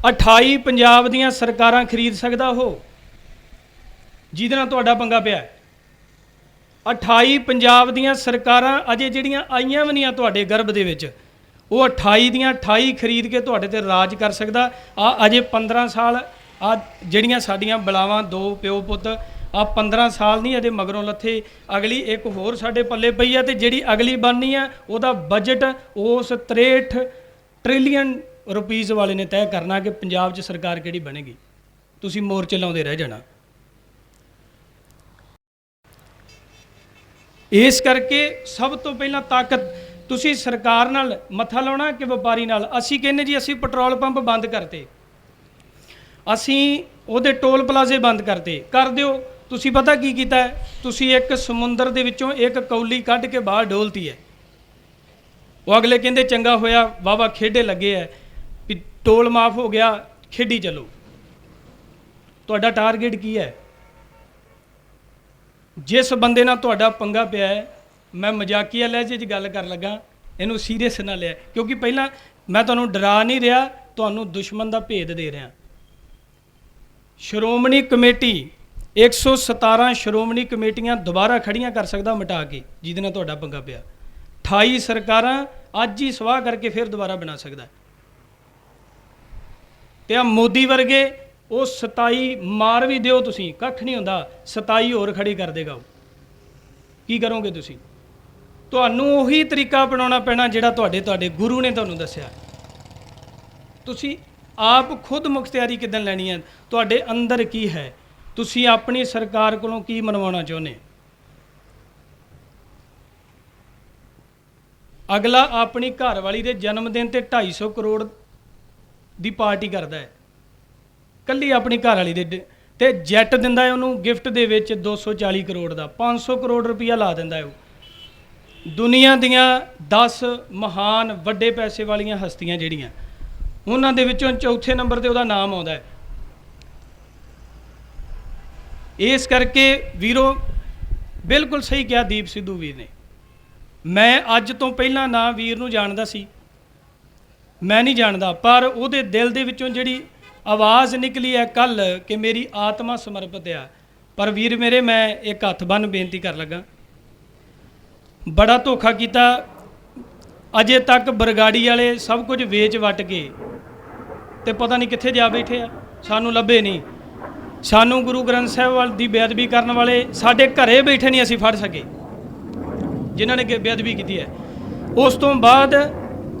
28 ਪੰਜਾਬ ਦੀਆਂ ਸਰਕਾਰਾਂ ਖਰੀਦ ਸਕਦਾ ਉਹ। ਜਿਹਦੇ ਨਾਲ ਤੁਹਾਡਾ ਪੰਗਾ ਪਿਆ 28 ਪੰਜਾਬ ਦੀਆਂ ਸਰਕਾਰਾਂ ਅਜੇ ਜਿਹੜੀਆਂ ਆਈਆਂ ਵੀ ਨਹੀਂ ਤੁਹਾਡੇ ਗਰਭ ਦੇ ਵਿੱਚ, ਉਹ 28 ਦੀਆਂ 28 ਖਰੀਦ ਕੇ ਤੁਹਾਡੇ ਤੇ ਰਾਜ ਕਰ ਸਕਦਾ। ਆ ਅਜੇ 15 ਸਾਲ, ਆ ਜਿਹੜੀਆਂ ਸਾਡੀਆਂ ਬਲਾਵਾਂ, ਦੋ ਪਿਓ ਪੁੱਤ, ਆ 15 ਸਾਲ ਨਹੀਂ ਅਜੇ ਮਗਰੋਂ ਲੱਥੇ, ਅਗਲੀ ਇੱਕ ਹੋਰ ਸਾਡੇ ਪੱਲੇ ਪਈ ਆ, ਤੇ ਜਿਹੜੀ ਅਗਲੀ ਬਣਨੀ ਆ ਉਹਦਾ ਬਜਟ ਉਸ 63 ਟ੍ਰਿਲੀਅਨ ਰੁਪੀਜ਼ ਵਾਲੇ ਨੇ ਤੈਅ ਕਰਨਾ ਕਿ ਪੰਜਾਬ 'ਚ ਸਰਕਾਰ ਕਿਹੜੀ ਬਣੇਗੀ। ਤੁਸੀਂ ਮੋਰਚੇ ਲਾਉਂਦੇ ਰਹਿ ਜਾਣਾ। ਇਸ ਕਰਕੇ ਸਭ ਤੋਂ ਪਹਿਲਾਂ ਤਾਕਤ ਤੁਸੀਂ ਸਰਕਾਰ ਨਾਲ ਮੱਥਾ ਲਾਉਣਾ ਕਿ ਵਪਾਰੀ ਨਾਲ? ਅਸੀਂ ਕਹਿੰਦੇ ਜੀ ਅਸੀਂ ਪੈਟਰੋਲ ਪੰਪ ਬੰਦ ਕਰਤੇ, ਅਸੀਂ ਉਹਦੇ ਟੋਲ ਪਲਾਜ਼ੇ ਬੰਦ ਕਰਤੇ। ਕਰ ਦਿਓ। ਤੁਸੀਂ ਪਤਾ ਕੀ ਕੀਤਾ ਹੈ? ਤੁਸੀਂ ਇੱਕ ਸਮੁੰਦਰ ਦੇ ਵਿੱਚੋਂ ਇੱਕ ਕੌਲੀ ਕੱਢ ਕੇ ਬਾਹਰ ਡੋਲਤੀ ਹੈ। ਉਹ ਅਗਲੇ ਕਹਿੰਦੇ ਚੰਗਾ ਹੋਇਆ, ਵਾਹਵਾ ਖੇਡੇ ਲੱਗੇ ਹੈ, ਵੀ ਟੋਲ ਮਾਫ ਹੋ ਗਿਆ, ਖੇਡੀ ਚਲੋ। ਤੁਹਾਡਾ ਟਾਰਗੇਟ ਕੀ ਹੈ? ਜਿਸ ਬੰਦੇ ਨਾਲ ਤੁਹਾਡਾ ਪੰਗਾ ਪਿਆ ਹੈ, ਮੈਂ ਮਜ਼ਾਕੀਆ ਲਹਿਜੇ 'ਚ ਗੱਲ ਕਰਨ ਲੱਗਾ, ਇਹਨੂੰ ਸੀਰੀਅਸ ਨਾ ਲਿਆ, ਕਿਉਂਕਿ ਪਹਿਲਾਂ ਮੈਂ ਤੁਹਾਨੂੰ ਡਰਾ ਨਹੀਂ ਰਿਹਾ, ਤੁਹਾਨੂੰ ਦੁਸ਼ਮਣ ਦਾ ਭੇਦ ਦੇ ਰਿਹਾ। ਸ਼੍ਰੋਮਣੀ ਕਮੇਟੀ 117 ਸ਼੍ਰੋਮਣੀ ਕਮੇਟੀਆਂ ਦੁਬਾਰਾ ਖੜੀਆਂ ਕਰ ਸਕਦਾ ਮਿਟਾ ਕੇ, ਜਿਹਦੇ ਨਾਲ ਤੁਹਾਡਾ ਪੰਗਾ ਪਿਆ। 28 ਸਰਕਾਰਾਂ ਅੱਜ ਹੀ ਸਵਾਹ ਕਰਕੇ ਫਿਰ ਦੁਬਾਰਾ ਬਣਾ ਸਕਦਾ। ਤੇ ਆ ਮੋਦੀ ਵਰਗੇ ਉਹ 27 ਮਾਰ ਵੀ ਦਿਓ ਤੁਸੀਂ, ਕੱਖ ਨਹੀਂ ਹੁੰਦਾ, 27 ਹੋਰ ਖੜੀ ਕਰ ਦੇਗਾ ਉਹ। ਕੀ ਕਰੋਗੇ ਤੁਸੀਂ? ਤੁਹਾਨੂੰ ਉਹੀ ਤਰੀਕਾ ਅਪਣਾਉਣਾ ਪੈਣਾ ਜਿਹੜਾ ਤੁਹਾਡੇ ਗੁਰੂ ਨੇ ਤੁਹਾਨੂੰ ਦੱਸਿਆ। ਤੁਸੀਂ ਆਪ ਖੁਦ ਮੁਖਤਿਆਰੀ ਕਿੱਦਾਂ ਲੈਣੀ ਹੈ? ਤੁਹਾਡੇ ਅੰਦਰ ਕੀ ਹੈ? ਤੁਸੀਂ ਆਪਣੀ ਸਰਕਾਰ ਕੋਲੋਂ ਕੀ ਮਨਵਾਉਣਾ ਚਾਹੁੰਦੇ? ਅਗਲਾ ਆਪਣੀ ਘਰਵਾਲੀ ਦੇ ਜਨਮ ਦਿਨ ਤੇ 250 ਕਰੋੜ ਦੀ ਪਾਰਟੀ ਕਰਦਾ ਹੈ, ਕੱਲੀ ਆਪਣੀ ਘਰਵਾਲੀ ਦੇ, ਤੇ ਜੈਟ ਦਿੰਦਾ ਹੈ ਉਹਨੂੰ ਗਿਫਟ ਦੇ ਵਿੱਚ 240 ਕਰੋੜ ਦਾ, 500 ਕਰੋੜ ਰੁਪਈਆ ਲਾ ਦਿੰਦਾ ਹੈ ਉਹ। ਦੁਨੀਆ ਦੀਆਂ 10 ਮਹਾਨ ਵੱਡੇ ਪੈਸੇ ਵਾਲੀਆਂ ਹਸਤੀਆਂ ਜਿਹੜੀਆਂ, ਉਹਨਾਂ ਦੇ ਵਿੱਚੋਂ ਚੌਥੇ ਨੰਬਰ ਤੇ ਉਹਦਾ ਨਾਮ ਆਉਂਦਾ ਹੈ। ਇਸ ਕਰਕੇ ਵੀਰੋ, ਬਿਲਕੁਲ ਸਹੀ ਕਿਹਾ ਦੀਪ ਸਿੱਧੂ ਵੀਰ ਨੇ। ਮੈਂ ਅੱਜ ਤੋਂ ਪਹਿਲਾਂ ਨਾ ਵੀਰ ਨੂੰ ਜਾਣਦਾ ਸੀ, ਮੈਂ ਨਹੀਂ ਜਾਣਦਾ, ਪਰ ਉਹਦੇ ਦਿਲ ਦੇ ਵਿੱਚੋਂ ਜਿਹੜੀ ਆਵਾਜ਼ ਨਿਕਲੀ ਹੈ ਕੱਲ ਕਿ ਮੇਰੀ ਆਤਮਾ ਸਮਰਪਿਤ ਆ। ਪਰ ਵੀਰ ਮੇਰੇ, ਮੈਂ ਇੱਕ ਹੱਥ ਬੰਨ੍ਹ ਬੇਨਤੀ ਕਰ ਲੱਗਾ, ਬੜਾ ਧੋਖਾ ਕੀਤਾ। ਅਜੇ ਤੱਕ ਬਰਗਾੜੀ ਵਾਲੇ ਸਭ ਕੁਝ ਵੇਚ ਵੱਟ ਕੇ ਤੇ ਪਤਾ ਨਹੀਂ ਕਿੱਥੇ ਜਾ ਬੈਠੇ ਆ, ਸਾਨੂੰ ਲੱਭੇ ਨਹੀਂ। ਸਾਨੂੰ ਗੁਰੂ ਗ੍ਰੰਥ ਸਾਹਿਬ ਦੀ ਬੇਅਦਬੀ ਕਰਨ ਵਾਲੇ ਸਾਡੇ ਘਰੇ ਬੈਠੇ ਨਹੀਂ ਅਸੀਂ ਫੜ ਸਕੇ, ਜਿਨ੍ਹਾਂ ਨੇ ਬੇਅਦਬੀ ਕੀਤੀ ਹੈ। ਉਸ ਤੋਂ ਬਾਅਦ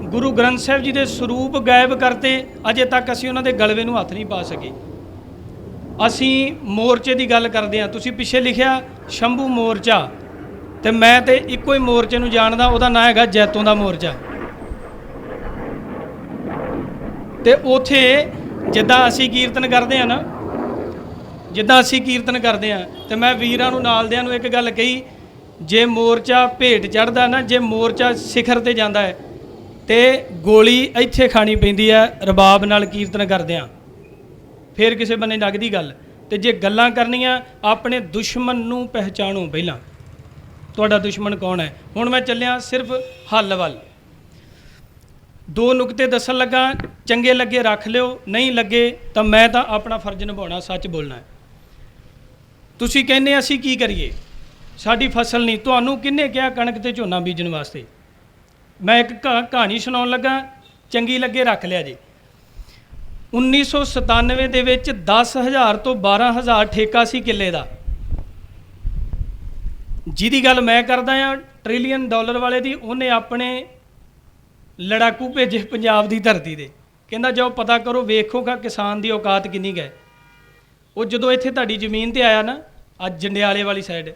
ਗੁਰੂ ਗ੍ਰੰਥ ਸਾਹਿਬ ਜੀ ਦੇ ਸਰੂਪ ਗਾਇਬ ਕਰਤੇ, ਅਜੇ ਤੱਕ ਅਸੀਂ ਉਹਨਾਂ ਦੇ ਗਲਵੇ ਨੂੰ ਹੱਥ ਨਹੀਂ ਪਾ ਸਕੇ। ਅਸੀਂ ਮੋਰਚੇ ਦੀ ਗੱਲ ਕਰਦੇ ਹਾਂ, ਤੁਸੀਂ ਪਿੱਛੇ ਲਿਖਿਆ ਸ਼ੰਭੂ ਮੋਰਚਾ, ਤੇ ਮੈਂ ਤੇ ਇੱਕੋ ਹੀ ਮੋਰਚੇ ਨੂੰ ਜਾਣਦਾ, ਉਹਦਾ ਨਾਂ ਹੈਗਾ ਜੈਤੋਂ ਦਾ ਮੋਰਚਾ। ਤੇ ਉੱਥੇ ਜਿੱਦਾਂ ਅਸੀਂ ਕੀਰਤਨ ਕਰਦੇ ਹਾਂ ਨਾ, ਜਿੱਦਾਂ ਅਸੀਂ ਕੀਰਤਨ ਕਰਦੇ ਹਾਂ, ਤੇ ਮੈਂ ਵੀਰਾਂ ਨੂੰ ਨਾਲਦਿਆਂ ਨੂੰ ਇੱਕ ਗੱਲ ਕਹੀ, ਜੇ ਮੋਰਚਾ ਭੇਟ ਚੜ੍ਹਦਾ ਨਾ, ਜੇ ਮੋਰਚਾ ਸਿਖਰ ਤੇ ਜਾਂਦਾ ਹੈ ਤੇ ਗੋਲੀ ਇੱਥੇ ਖਾਣੀ ਪੈਂਦੀ ਹੈ ਰਬਾਬ ਨਾਲ ਕੀਰਤਨ ਕਰਦਿਆਂ, ਫਿਰ ਕਿਸੇ ਬੰਨੇ ਲੱਗਦੀ ਗੱਲ। ਤੇ ਜੇ ਗੱਲਾਂ ਕਰਨੀਆਂ, ਆਪਣੇ ਦੁਸ਼ਮਣ ਨੂੰ ਪਹਿਚਾਣੋ ਪਹਿਲਾਂ, ਤੁਹਾਡਾ ਦੁਸ਼ਮਣ ਕੌਣ ਹੈ। ਹੁਣ ਮੈਂ ਚੱਲਿਆ ਸਿਰਫ ਹੱਲ ਵੱਲ। 2 ਨੁਕਤੇ ਦੱਸਣ ਲੱਗਾ, ਚੰਗੇ ਲੱਗੇ ਰੱਖ ਲਿਓ, ਨਹੀਂ ਲੱਗੇ ਤਾਂ ਮੈਂ ਤਾਂ ਆਪਣਾ ਫਰਜ਼ ਨਿਭਾਉਣਾ, ਸੱਚ ਬੋਲਣਾ ਹੈ। ਤੁਸੀਂ ਕਹਿੰਦੇ ਅਸੀਂ ਕੀ ਕਰੀਏ, ਸਾਡੀ ਫਸਲ ਨਹੀਂ। ਤੁਹਾਨੂੰ ਕਿਹਨੇ ਕਿਹਾ ਕਣਕ ਤੇ ਝੋਨਾ ਬੀਜਣ ਵਾਸਤੇ? ਮੈਂ ਇੱਕ ਕਹਾਣੀ ਸੁਣਾਉਣ ਲੱਗਾ, ਚੰਗੀ ਲੱਗੇ ਰੱਖ ਲਿਆ ਜੀ। 1997 ਦੇ ਵਿੱਚ 10,000 ਤੋਂ 12,000 ਠੇਕਾ ਸੀ ਕਿੱਲੇ ਦਾ। ਜਿਹਦੀ ਗੱਲ ਮੈਂ ਕਰਦਾ ਆ $1 ਟ੍ਰਿਲੀਅਨ ਵਾਲੇ ਦੀ, ਉਹਨੇ ਆਪਣੇ ਲੜਾਕੂ ਭੇਜੇ ਪੰਜਾਬ ਦੀ ਧਰਤੀ ਦੇ, ਕਹਿੰਦਾ ਜਾਓ ਪਤਾ ਕਰੋ, ਵੇਖੋਗਾ ਕਿਸਾਨ ਦੀ ਔਕਾਤ ਕਿੰਨੀ ਕੁ ਹੈ। ਉਹ ਜਦੋਂ ਇੱਥੇ ਤੁਹਾਡੀ ਜ਼ਮੀਨ ਤੇ ਆਇਆ ਨਾ, ਅੱਜ ਜੰਡਿਆਲੇ ਵਾਲੀ ਸਾਈਡ,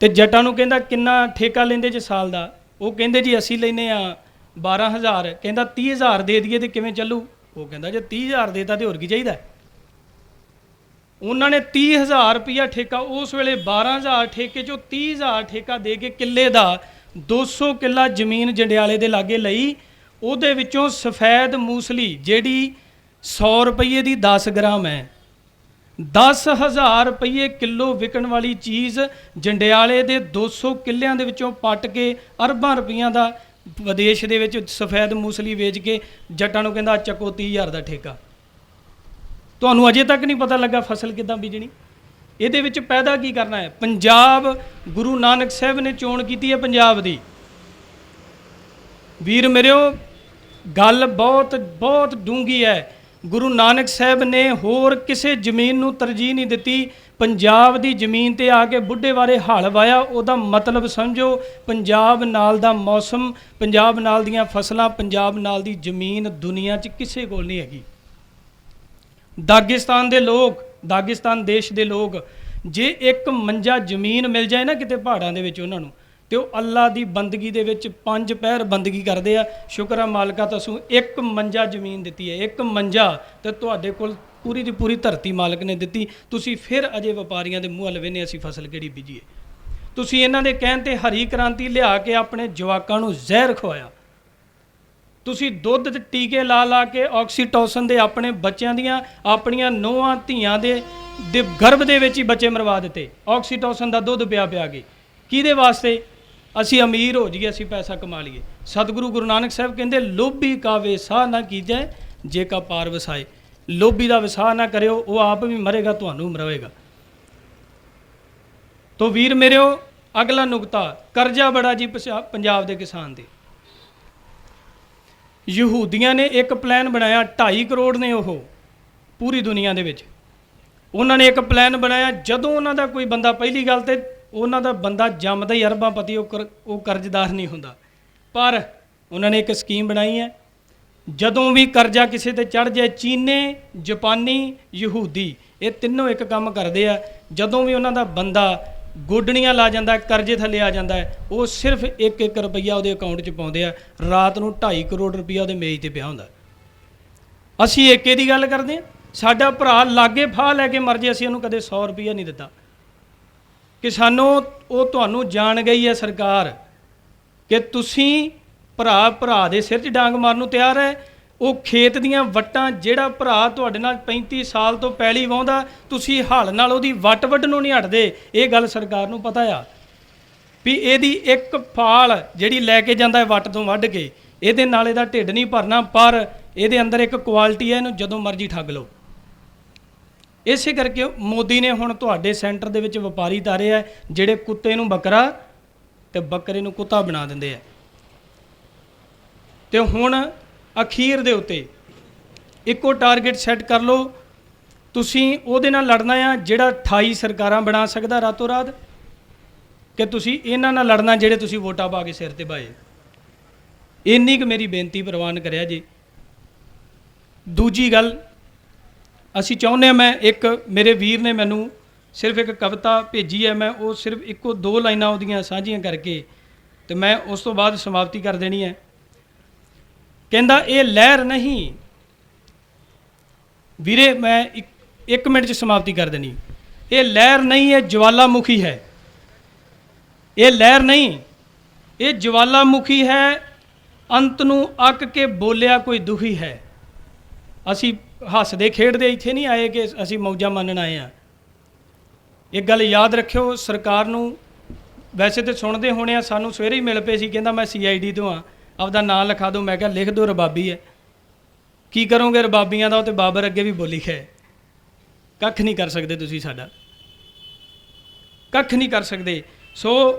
ਤੇ ਜੱਟਾਂ ਨੂੰ ਕਹਿੰਦਾ ਕਿੰਨਾ ਠੇਕਾ ਲੈਂਦੇ ਜੇ ਸਾਲ ਦਾ? ਉਹ ਕਹਿੰਦੇ ਜੀ ਅਸੀਂ ਲੈਂਦੇ ਆ 12,000। ਕਹਿੰਦਾ 30,000 ਦੇ ਦਈਏ ਤੇ ਕਿਵੇਂ ਚੱਲੂ? ਉਹ ਕਹਿੰਦਾ ਜੇ 30,000 ਦੇਤਾ ਤੇ ਹੋਰ ਕੀ ਚਾਹੀਦਾ। ਉਹਨਾਂ ਨੇ 30,000 ਰੁਪਈਆ ਠੇਕਾ, ਉਸ ਵੇਲੇ 12,000 ਠੇਕੇ 'ਚੋਂ 30,000 ਠੇਕਾ ਦੇ ਕੇ ਕਿੱਲੇ ਦਾ 200 ਕਿੱਲਾ ਜ਼ਮੀਨ ਜੰਡਿਆਲੇ ਦੇ ਲਾਗੇ ਲਈ। ਉਹਦੇ ਵਿੱਚੋਂ ਸਫੈਦ ਮੂਸਲੀ ਜਿਹੜੀ 100 ਰੁਪਈਏ ਦੀ 10 ਗ੍ਰਾਮ ਹੈ, 10,000 ਰੁਪਈਏ ਕਿਲੋ ਵਿਕਣ ਵਾਲੀ ਚੀਜ਼ ਜੰਡਿਆਲੇ ਦੇ 200 ਕਿੱਲਿਆਂ ਦੇ ਵਿੱਚੋਂ ਪੱਟ ਕੇ ਅਰਬਾਂ ਰੁਪਈਆਂ ਦਾ ਵਿਦੇਸ਼ ਦੇ ਵਿੱਚ ਸਫੈਦ ਮੂਸਲੀ ਵੇਚ ਕੇ ਜੱਟਾਂ ਨੂੰ ਕਹਿੰਦਾ ਚੱਕੋ 30,000 ਦਾ ਠੇਕਾ। ਤੁਹਾਨੂੰ ਅਜੇ ਤੱਕ ਨਹੀਂ ਪਤਾ ਲੱਗਾ ਫਸਲ ਕਿੱਦਾਂ ਬੀਜਣੀ। ਇਹਦੇ ਵਿੱਚ ਪੈਦਾ ਕੀ ਕਰਨਾ ਹੈ? ਪੰਜਾਬ ਗੁਰੂ ਨਾਨਕ ਸਾਹਿਬ ਨੇ ਚੋਣ ਕੀਤੀ ਹੈ ਪੰਜਾਬ ਦੀ। ਵੀਰ ਮੇਰਿਓ, ਗੱਲ ਬਹੁਤ ਬਹੁਤ ਡੂੰਘੀ ਹੈ। ਗੁਰੂ ਨਾਨਕ ਸਾਹਿਬ ਨੇ ਹੋਰ ਕਿਸੇ ਜ਼ਮੀਨ ਨੂੰ ਤਰਜੀਹ ਨਹੀਂ ਦਿੱਤੀ। ਪੰਜਾਬ ਦੀ ਜ਼ਮੀਨ ਤੇ ਆ ਕੇ ਬੁੱਢੇ ਬਾਰੇ ਹਲ ਵਾਇਆ। ਉਹਦਾ ਮਤਲਬ ਸਮਝੋ, ਪੰਜਾਬ ਨਾਲ ਦਾ ਮੌਸਮ, ਪੰਜਾਬ ਨਾਲ ਦੀਆਂ ਫਸਲਾਂ, ਪੰਜਾਬ ਨਾਲ ਦੀ ਜ਼ਮੀਨ ਦੁਨੀਆ 'ਚ ਕਿਸੇ ਕੋਲ ਨਹੀਂ ਹੈਗੀ। ਦਾਗਿਸਤਾਨ ਦੇ ਲੋਕ, ਦਾਗਿਸਤਾਨ ਦੇਸ਼ ਦੇ ਲੋਕ, ਜੇ ਇੱਕ ਮੰਜਾ ਜ਼ਮੀਨ ਮਿਲ ਜਾਏ ਨਾ ਕਿਤੇ ਪਹਾੜਾਂ ਦੇ ਵਿੱਚ ਉਹਨਾਂ ਨੂੰ, ਤੇ ਉਹ ਅੱਲਾ ਦੀ ਬੰਦਗੀ ਦੇ ਵਿੱਚ 5 ਪਹਿਰ ਬੰਦਗੀ ਕਰਦੇ ਆ। ਸ਼ੁਕਰ ਆ ਮਾਲਕਾ ਤਸੂ ਇੱਕ ਮੰਜਾ ਜ਼ਮੀਨ ਦਿੱਤੀ ਹੈ, ਇੱਕ ਮੰਜਾ, ਤੇ ਤੁਹਾਡੇ ਕੋਲ ਪੂਰੀ ਦੀ ਪੂਰੀ ਧਰਤੀ ਮਾਲਕ ਨੇ ਦਿੱਤੀ। ਤੁਸੀਂ ਫਿਰ ਅਜੇ ਵਪਾਰੀਆਂ ਦੇ ਮੂੰਹ ਹਲ ਵੇਨੇ ਅਸੀਂ ਫਸਲ ਕਿਹੜੀ ਬੀਜੀਏ। ਤੁਸੀਂ ਇਹਨਾਂ ਦੇ ਕਹਿਣ ਤੇ ਹਰੀ ਕ੍ਰਾਂਤੀ ਲਿਆ ਕੇ ਆਪਣੇ ਜਵਾਕਾਂ ਨੂੰ ਜ਼ਹਿਰ ਖਵਾਇਆ। ਤੁਸੀਂ ਦੁੱਧ ਤੇ ਟੀਕੇ ਲਾ ਲਾ ਕੇ ਆਕਸੀਟੋਸਨ ਦੇ ਆਪਣੇ ਬੱਚਿਆਂ ਦੀਆਂ, ਆਪਣੀਆਂ ਨੂੰਹਾਂ ਧੀਆਂ ਦੇ ਗਰਭ ਦੇ ਵਿੱਚ ਹੀ ਬੱਚੇ ਮਰਵਾ ਦਿੱਤੇ, ਆਕਸੀਟੋਸਨ ਦਾ ਦੁੱਧ ਪਿਆ ਪਿਆ ਕੇ। ਕਿਹਦੇ ਵਾਸਤੇ? ਅਸੀਂ ਅਮੀਰ ਹੋ ਜਾਈਏ, ਅਸੀਂ ਪੈਸਾ ਕਮਾ ਲਈਏ। ਸਤਿਗੁਰੂ ਗੁਰੂ ਨਾਨਕ ਸਾਹਿਬ ਕਹਿੰਦੇ ਲੋਭੀ ਕਾ ਵਿਸਾਹ ਨਾ ਕੀਜੈ ਜੇ ਕਾ ਪਾਰ ਵਸਾਏ। ਲੋਭੀ ਦਾ ਵਿਸਾਹ ਨਾ ਕਰਿਓ, ਉਹ ਆਪ ਵੀ ਮਰੇਗਾ, ਤੁਹਾਨੂੰ ਮਰਵੇਗਾ। ਤੋ ਵੀਰ ਮੇਰਿਓ, ਅਗਲਾ ਨੁਕਤਾ, ਕਰਜ਼ਾ ਬੜਾ ਜੀ ਪੰਜਾਬ ਦੇ ਕਿਸਾਨ ਦੇ। ਯਹੂਦੀਆਂ ਨੇ ਇੱਕ ਪਲਾਨ ਬਣਾਇਆ, 2.5 ਕਰੋੜ ਨੇ ਉਹ ਪੂਰੀ ਦੁਨੀਆ ਦੇ ਵਿੱਚ। ਉਹਨਾਂ ਨੇ ਇੱਕ ਪਲਾਨ ਬਣਾਇਆ, ਜਦੋਂ ਉਹਨਾਂ ਦਾ ਕੋਈ ਬੰਦਾ, ਪਹਿਲੀ ਗੱਲ ਤੇ ਉਹਨਾਂ ਦਾ ਬੰਦਾ ਜੰਮਦਾ ਹੀ ਅਰਬਾਂਪਤੀ, ਉਹ ਕਰਜ਼ਦਾਰ ਨਹੀਂ ਹੁੰਦਾ। ਪਰ ਉਹਨਾਂ ਨੇ ਇੱਕ ਸਕੀਮ ਬਣਾਈ ਹੈ, ਜਦੋਂ ਵੀ ਕਰਜ਼ਾ ਕਿਸੇ ਤੇ ਚੜ੍ਹ ਜਾਏ, ਚੀਨੇ, ਜਾਪਾਨੀ, ਯਹੂਦੀ, ਇਹ ਤਿੰਨੋਂ ਇੱਕ ਕੰਮ ਕਰਦੇ ਆ, ਜਦੋਂ ਵੀ ਉਹਨਾਂ ਦਾ ਬੰਦਾ ਗੋਡਣੀਆਂ ਲਾ ਜਾਂਦਾ, ਕਰਜ਼ੇ ਥੱਲੇ ਆ ਜਾਂਦਾ ਹੈ, ਉਹ ਸਿਰਫ 1-1 ਰੁਪਈਆ ਉਹਦੇ ਅਕਾਊਂਟ 'ਚ ਪਾਉਂਦੇ ਆ। ਰਾਤ ਨੂੰ 2.5 ਕਰੋੜ ਰੁਪਈਆ ਉਹਦੇ ਮੇਜ਼ ਤੇ ਪਿਆ ਹੁੰਦਾ। ਅਸੀਂ ਏਕੇ ਦੀ ਗੱਲ ਕਰਦੇ ਹਾਂ, ਸਾਡਾ ਭਰਾ ਲਾਗੇ ਫਾਹ ਲੈ ਕੇ ਮਰ ਜੇ, ਅਸੀਂ ਉਹਨੂੰ ਕਦੇ 100 ਰੁਪਈਆ ਨਹੀਂ ਦਿੱਤਾ। ਕਿ ਸਾਨੂੰ ਉਹ ਤੁਹਾਨੂੰ ਜਾਣ ਗਈ ਹੈ ਸਰਕਾਰ ਕਿ ਤੁਸੀਂ ਭਰਾ ਦੇ ਸਿਰ 'ਚ ਡਾਂਗ ਮਾਰਨ ਨੂੰ ਤਿਆਰ ਹੈ। ਉਹ ਖੇਤ ਦੀਆਂ ਵੱਟਾਂ, ਜਿਹੜਾ ਭਰਾ ਤੁਹਾਡੇ ਨਾਲ 35 ਸਾਲ ਤੋਂ ਪੈਲੀ ਵਾਹੁੰਦਾ, ਤੁਸੀਂ ਹਲ ਨਾਲ ਉਹਦੀ ਵੱਟ ਵੱਢਣ ਨੂੰ ਨਹੀਂ ਹਟਦੇ। ਇਹ ਗੱਲ ਸਰਕਾਰ ਨੂੰ ਪਤਾ ਆ ਵੀ ਇਹਦੀ ਇੱਕ ਫਾਲ ਜਿਹੜੀ ਲੈ ਕੇ ਜਾਂਦਾ ਹੈ ਵੱਟ ਤੋਂ ਵੱਢ ਕੇ, ਇਹਦੇ ਨਾਲ ਇਹਦਾ ਢਿੱਡ ਨਹੀਂ ਭਰਨਾ, ਪਰ ਇਹਦੇ ਅੰਦਰ ਇੱਕ ਕੁਆਲਿਟੀ ਹੈ, ਇਹਨੂੰ ਜਦੋਂ ਮਰਜ਼ੀ ਠੱਗ ਲਓ। ਇਸੇ ਕਰਕੇ ਮੋਦੀ ਨੇ ਹੁਣ ਤੁਹਾਡੇ ਸੈਂਟਰ ਦੇ ਵਿੱਚ ਵਪਾਰੀ ਤਾਰੇ ਆ, ਜਿਹੜੇ ਕੁੱਤੇ ਨੂੰ ਬੱਕਰਾ ਤੇ ਬੱਕਰੇ ਨੂੰ ਕੁੱਤਾ ਬਣਾ ਦਿੰਦੇ ਆ। ਤੇ ਹੁਣ ਅਖੀਰ ਦੇ ਉੱਤੇ ਇੱਕੋ ਟਾਰਗੇਟ ਸੈੱਟ ਕਰ ਲਓ, ਤੁਸੀਂ ਉਹਦੇ ਨਾਲ ਲੜਨਾ ਆ ਜਿਹੜਾ 28 ਸਰਕਾਰਾਂ ਬਣਾ ਸਕਦਾ ਰਾਤੋਂ ਰਾਤ, ਕਿ ਤੁਸੀਂ ਇਹਨਾਂ ਨਾਲ ਲੜਨਾ ਜਿਹੜੇ ਤੁਸੀਂ ਵੋਟਾਂ ਪਾ ਕੇ ਸਿਰ ਤੇ ਪਾਏ। ਇੰਨੀ ਕੁ ਮੇਰੀ ਬੇਨਤੀ ਪ੍ਰਵਾਨ ਕਰਿਆ ਜੀ। ਦੂਜੀ ਗੱਲ, ਅਸੀਂ ਚਾਹੁੰਦੇ ਹਾਂ, ਮੈਂ ਇੱਕ ਮੇਰੇ ਵੀਰ ਨੇ ਮੈਨੂੰ ਸਿਰਫ ਇੱਕ ਕਵਿਤਾ ਭੇਜੀ ਹੈ, ਮੈਂ ਉਹ ਸਿਰਫ 1-2 ਲਾਈਨਾਂ ਉਹਦੀਆਂ ਸਾਂਝੀਆਂ ਕਰਕੇ ਤੇ ਮੈਂ ਉਸ ਤੋਂ ਬਾਅਦ ਸਮਾਪਤੀ ਕਰ ਦੇਣੀ ਹੈ। ਕਹਿੰਦਾ, ਇਹ ਲਹਿਰ ਨਹੀਂ ਵੀਰੇ, ਮੈਂ ਇੱਕ ਮਿੰਟ 'ਚ ਸਮਾਪਤੀ ਕਰ ਦੇਣੀ। ਇਹ ਲਹਿਰ ਨਹੀਂ, ਇਹ ਜਵਾਲਾਮੁਖੀ ਹੈ। ਇਹ ਲਹਿਰ ਨਹੀਂ, ਇਹ ਜਵਾਲਾਮੁਖੀ ਹੈ। ਅੰਤ ਨੂੰ ਅੱਕ ਕੇ ਬੋਲਿਆ ਕੋਈ ਦੁਖੀ ਹੈ। ਅਸੀਂ ਹੱਸਦੇ ਖੇਡਦੇ ਇੱਥੇ ਨਹੀਂ ਆਏ ਕਿ ਅਸੀਂ ਮੌਜਾਂ ਮੰਨਣ ਆਏ ਹਾਂ। ਇੱਕ ਗੱਲ ਯਾਦ ਰੱਖਿਓ, ਸਰਕਾਰ ਨੂੰ ਵੈਸੇ ਤਾਂ ਸੁਣਦੇ ਹੋਣੇ ਆ, ਸਾਨੂੰ ਸਵੇਰੇ ਹੀ ਮਿਲ ਪਏ ਸੀ, ਕਹਿੰਦਾ ਮੈਂ CID ਤੋਂ ਹਾਂ, ਆਪਦਾ ਨਾਂ ਲਿਖਾ ਦਿਓ। ਮੈਂ ਕਿਹਾ ਲਿਖ ਦਿਓ, ਰਬਾਬੀ ਹੈ। ਕੀ ਕਰੋਗੇ ਰਬਾਬੀਆਂ ਦਾ? ਉਹ ਤੇ ਬਾਬਰ ਅੱਗੇ ਵੀ ਬੋਲੀ ਹੈ। ਕੱਖ ਨਹੀਂ ਕਰ ਸਕਦੇ ਤੁਸੀਂ ਸਾਡਾ, ਕੱਖ ਨਹੀਂ ਕਰ ਸਕਦੇ। ਸੋ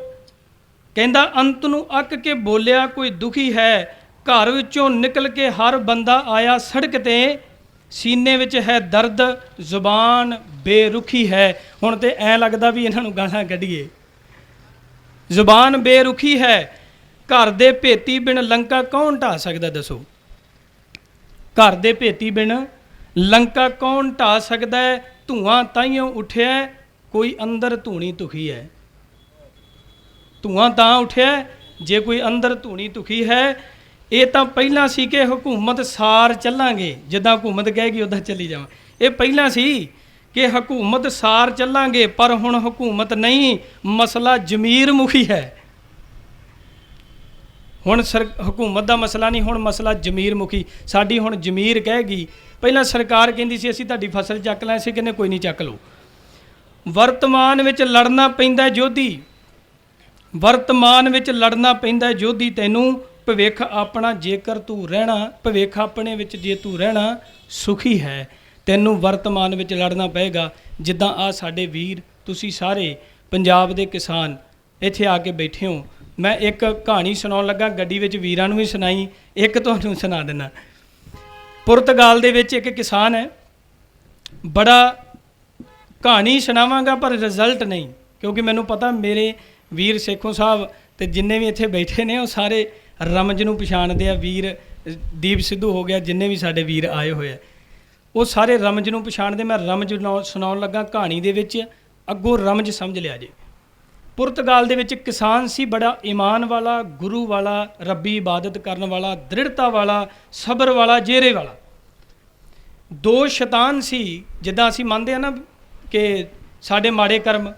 ਕਹਿੰਦਾ, ਅੰਤ ਨੂੰ ਅੱਕ ਕੇ ਬੋਲਿਆ ਕੋਈ ਦੁਖੀ ਹੈ, ਘਰ ਵਿੱਚੋਂ ਨਿਕਲ ਕੇ ਹਰ ਬੰਦਾ ਆਇਆ ਸੜਕ ਤੇ, ਸੀਨੇ ਵਿੱਚ ਹੈ ਦਰਦ, ਜ਼ੁਬਾਨ ਬੇਰੁਖੀ ਹੈ। ਹੁਣ ਤੇ ਐਂ ਲੱਗਦਾ ਵੀ ਇਹਨਾਂ ਨੂੰ ਗਾਲਾਂ ਕੱਢੀਏ। ਜ਼ੁਬਾਨ ਬੇਰੁਖੀ ਹੈ, ਘਰ ਦੇ ਭੇਤੀ ਬਿਨ ਲੰਕਾ ਕੌਣ ਢਾ ਸਕਦਾ? ਦੱਸੋ, ਘਰ ਦੇ ਭੇਤੀ ਬਿਨ ਲੰਕਾ ਕੌਣ ਢਾ ਸਕਦਾ ਹੈ? ਧੂਆਂ ਤਾਈਓਂ ਉੱਠਿਆ, ਕੋਈ ਅੰਦਰ ਧੂਣੀ ਧੁਖੀ ਹੈ। ਧੂਆਂ ਤਾਂ ਉੱਠਿਆ ਜੇ ਕੋਈ ਅੰਦਰ ਧੂਣੀ ਧੁਖੀ ਹੈ। ਇਹ ਤਾਂ ਪਹਿਲਾਂ ਸੀ ਕਿ ਹਕੂਮਤ ਸਾਰ ਚੱਲਾਂਗੇ, ਜਿੱਦਾਂ ਹਕੂਮਤ ਕਹੇਗੀ ਉੱਦਾਂ ਚੱਲੀ ਜਾਵਾਂ। ਇਹ ਪਹਿਲਾਂ ਸੀ ਕਿ ਹਕੂਮਤ ਸਾਰ ਚੱਲਾਂਗੇ, ਪਰ ਹੁਣ ਹਕੂਮਤ ਨਹੀਂ, ਮਸਲਾ ਜ਼ਮੀਰ ਮੁਖੀ ਹੈ। ਹੁਣ ਹਕੂਮਤ ਦਾ ਮਸਲਾ ਨਹੀਂ, ਹੁਣ ਮਸਲਾ ਜ਼ਮੀਰ ਮੁਖੀ। ਸਾਡੀ ਹੁਣ ਜ਼ਮੀਰ ਕਹੇਗੀ। ਪਹਿਲਾਂ ਸਰਕਾਰ ਕਹਿੰਦੀ ਸੀ ਅਸੀਂ ਤੁਹਾਡੀ ਫਸਲ ਚੱਕ ਲੈ, ਅਸੀਂ ਕਹਿੰਦੇ ਕੋਈ ਨਹੀਂ, ਚੱਕ ਲਓ। ਵਰਤਮਾਨ ਵਿੱਚ ਲੜਨਾ ਪੈਂਦਾ ਜੋਧੀ, ਵਰਤਮਾਨ ਵਿੱਚ ਲੜਨਾ ਪੈਂਦਾ ਜੋਧੀ, ਤੈਨੂੰ ਭਵਿੱਖ ਆਪਣਾ ਜੇਕਰ ਤੂੰ ਰਹਿਣਾ, ਭਵਿੱਖ ਆਪਣੇ ਵਿੱਚ ਜੇ ਤੂੰ ਰਹਿਣਾ ਸੁਖੀ ਹੈ, ਤੈਨੂੰ ਵਰਤਮਾਨ ਵਿੱਚ ਲੜਨਾ ਪਏਗਾ। ਜਿੱਦਾਂ ਆ ਸਾਡੇ ਵੀਰ, ਤੁਸੀਂ ਸਾਰੇ ਪੰਜਾਬ ਦੇ ਕਿਸਾਨ ਇੱਥੇ ਆ ਕੇ ਬੈਠੇ ਹੋ। ਮੈਂ ਇੱਕ ਕਹਾਣੀ ਸੁਣਾਉਣ ਲੱਗਾ, ਗੱਡੀ ਵਿੱਚ ਵੀਰਾਂ ਨੂੰ ਵੀ ਸੁਣਾਈ, ਇੱਕ ਤੁਹਾਨੂੰ ਸੁਣਾ ਦਿੰਦਾ। ਪੁਰਤਗਾਲ ਦੇ ਵਿੱਚ ਇੱਕ ਕਿਸਾਨ ਹੈ, ਬੜਾ ਕਹਾਣੀ ਸੁਣਾਵਾਂਗਾ ਪਰ ਰਿਜ਼ਲਟ ਨਹੀਂ, ਕਿਉਂਕਿ ਮੈਨੂੰ ਪਤਾ ਮੇਰੇ ਵੀਰ ਸੇਖੋਂ ਸਾਹਿਬ ਤੇ ਜਿੰਨੇ ਵੀ ਇੱਥੇ ਬੈਠੇ ਨੇ ਉਹ ਸਾਰੇ ਰਮਜ ਨੂੰ ਪਛਾਣਦੇ ਆ। ਵੀਰ ਦੀਪ ਸਿੱਧੂ ਹੋ ਗਿਆ, ਜਿੰਨੇ ਵੀ ਸਾਡੇ ਵੀਰ ਆਏ ਹੋਏ ਆ ਉਹ ਸਾਰੇ ਰਮਜ ਨੂੰ ਪਛਾਣਦੇ। ਮੈਂ ਰਮਜ ਸੁਣਾਉਣ ਲੱਗਾ ਕਹਾਣੀ ਦੇ ਵਿੱਚ, ਅੱਗੋਂ ਰਮਜ ਸਮਝ ਲਿਆ ਜੇ। ਪੁਰਤਗਾਲ ਦੇ ਵਿੱਚ ਕਿਸਾਨ ਸੀ, ਬੜਾ ਈਮਾਨ ਵਾਲਾ, ਗੁਰੂ ਵਾਲਾ, ਰੱਬੀ ਇਬਾਦਤ ਕਰਨ ਵਾਲਾ, ਦ੍ਰਿੜਤਾ ਵਾਲਾ, ਸਬਰ ਵਾਲਾ, ਜੇਰੇ ਵਾਲਾ। 2 ਸ਼ੈਤਾਨ ਸੀ, ਜਿੱਦਾਂ ਅਸੀਂ ਮੰਨਦੇ ਆ ਨਾ ਕਿ ਸਾਡੇ ਮਾੜੇ ਕਰਮ,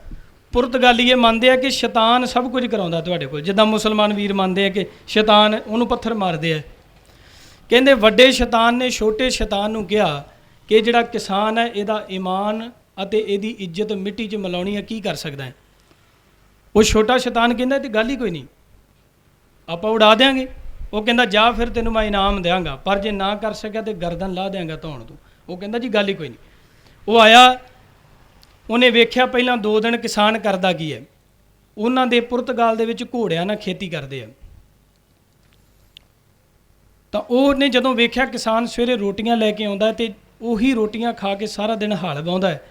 ਪੁਰਤਗਾਲੀ ਇਹ ਮੰਨਦੇ ਆ ਕਿ ਸ਼ੈਤਾਨ ਸਭ ਕੁਝ ਕਰਾਉਂਦਾ ਤੁਹਾਡੇ ਕੋਲ। ਜਿੱਦਾਂ ਮੁਸਲਮਾਨ ਵੀਰ ਮੰਨਦੇ ਆ ਕਿ ਸ਼ੈਤਾਨ ਉਹਨੂੰ ਪੱਥਰ ਮਾਰਦੇ ਆ। ਕਹਿੰਦੇ ਵੱਡੇ ਸ਼ੈਤਾਨ ਨੇ ਛੋਟੇ ਸ਼ੈਤਾਨ ਨੂੰ ਕਿਹਾ ਕਿ ਜਿਹੜਾ ਕਿਸਾਨ ਹੈ ਇਹਦਾ ਈਮਾਨ ਅਤੇ ਇਹਦੀ ਇੱਜ਼ਤ ਮਿੱਟੀ 'ਚ ਮਿਲਾਉਣੀ ਹੈ, ਕੀ ਕਰ ਸਕਦਾ ਹੈ? ਉਹ ਛੋਟਾ ਸ਼ੈਤਾਨ ਕਹਿੰਦਾ ਤੇ ਗੱਲ ਹੀ ਕੋਈ ਨਹੀਂ, ਆਪਾਂ ਉਡਾ ਦਿਆਂਗੇ। ਉਹ ਕਹਿੰਦਾ ਜਾ ਫਿਰ ਤੈਨੂੰ ਮੈਂ ਇਨਾਮ ਦਿਆਂਗਾ, ਪਰ ਜੇ ਨਾ ਕਰ ਸਕਿਆ ਤੇ ਗਰਦਨ ਲਾ ਦਿਆਂਗਾ ਧੌਣ ਤੋਂ। ਉਹ ਕਹਿੰਦਾ ਜੀ ਗੱਲ ਹੀ ਕੋਈ ਨਹੀਂ। ਉਹ ਆਇਆ, ਉਹਨੇ ਵੇਖਿਆ ਪਹਿਲਾਂ 2 ਦਿਨ ਕਿਸਾਨ ਕਰਦਾ ਕੀ ਹੈ। ਉਹਨਾਂ ਦੇ ਪੁਰਤਗਾਲ ਦੇ ਵਿੱਚ ਘੋੜਿਆਂ ਨਾਲ ਖੇਤੀ ਕਰਦੇ ਆ। ਤਾਂ ਉਹਨੇ ਜਦੋਂ ਵੇਖਿਆ ਕਿਸਾਨ ਸਵੇਰੇ ਰੋਟੀਆਂ ਲੈ ਕੇ ਆਉਂਦਾ ਅਤੇ ਉਹੀ ਰੋਟੀਆਂ ਖਾ ਕੇ ਸਾਰਾ ਦਿਨ ਹਲ ਵਾਹੁੰਦਾ ਹੈ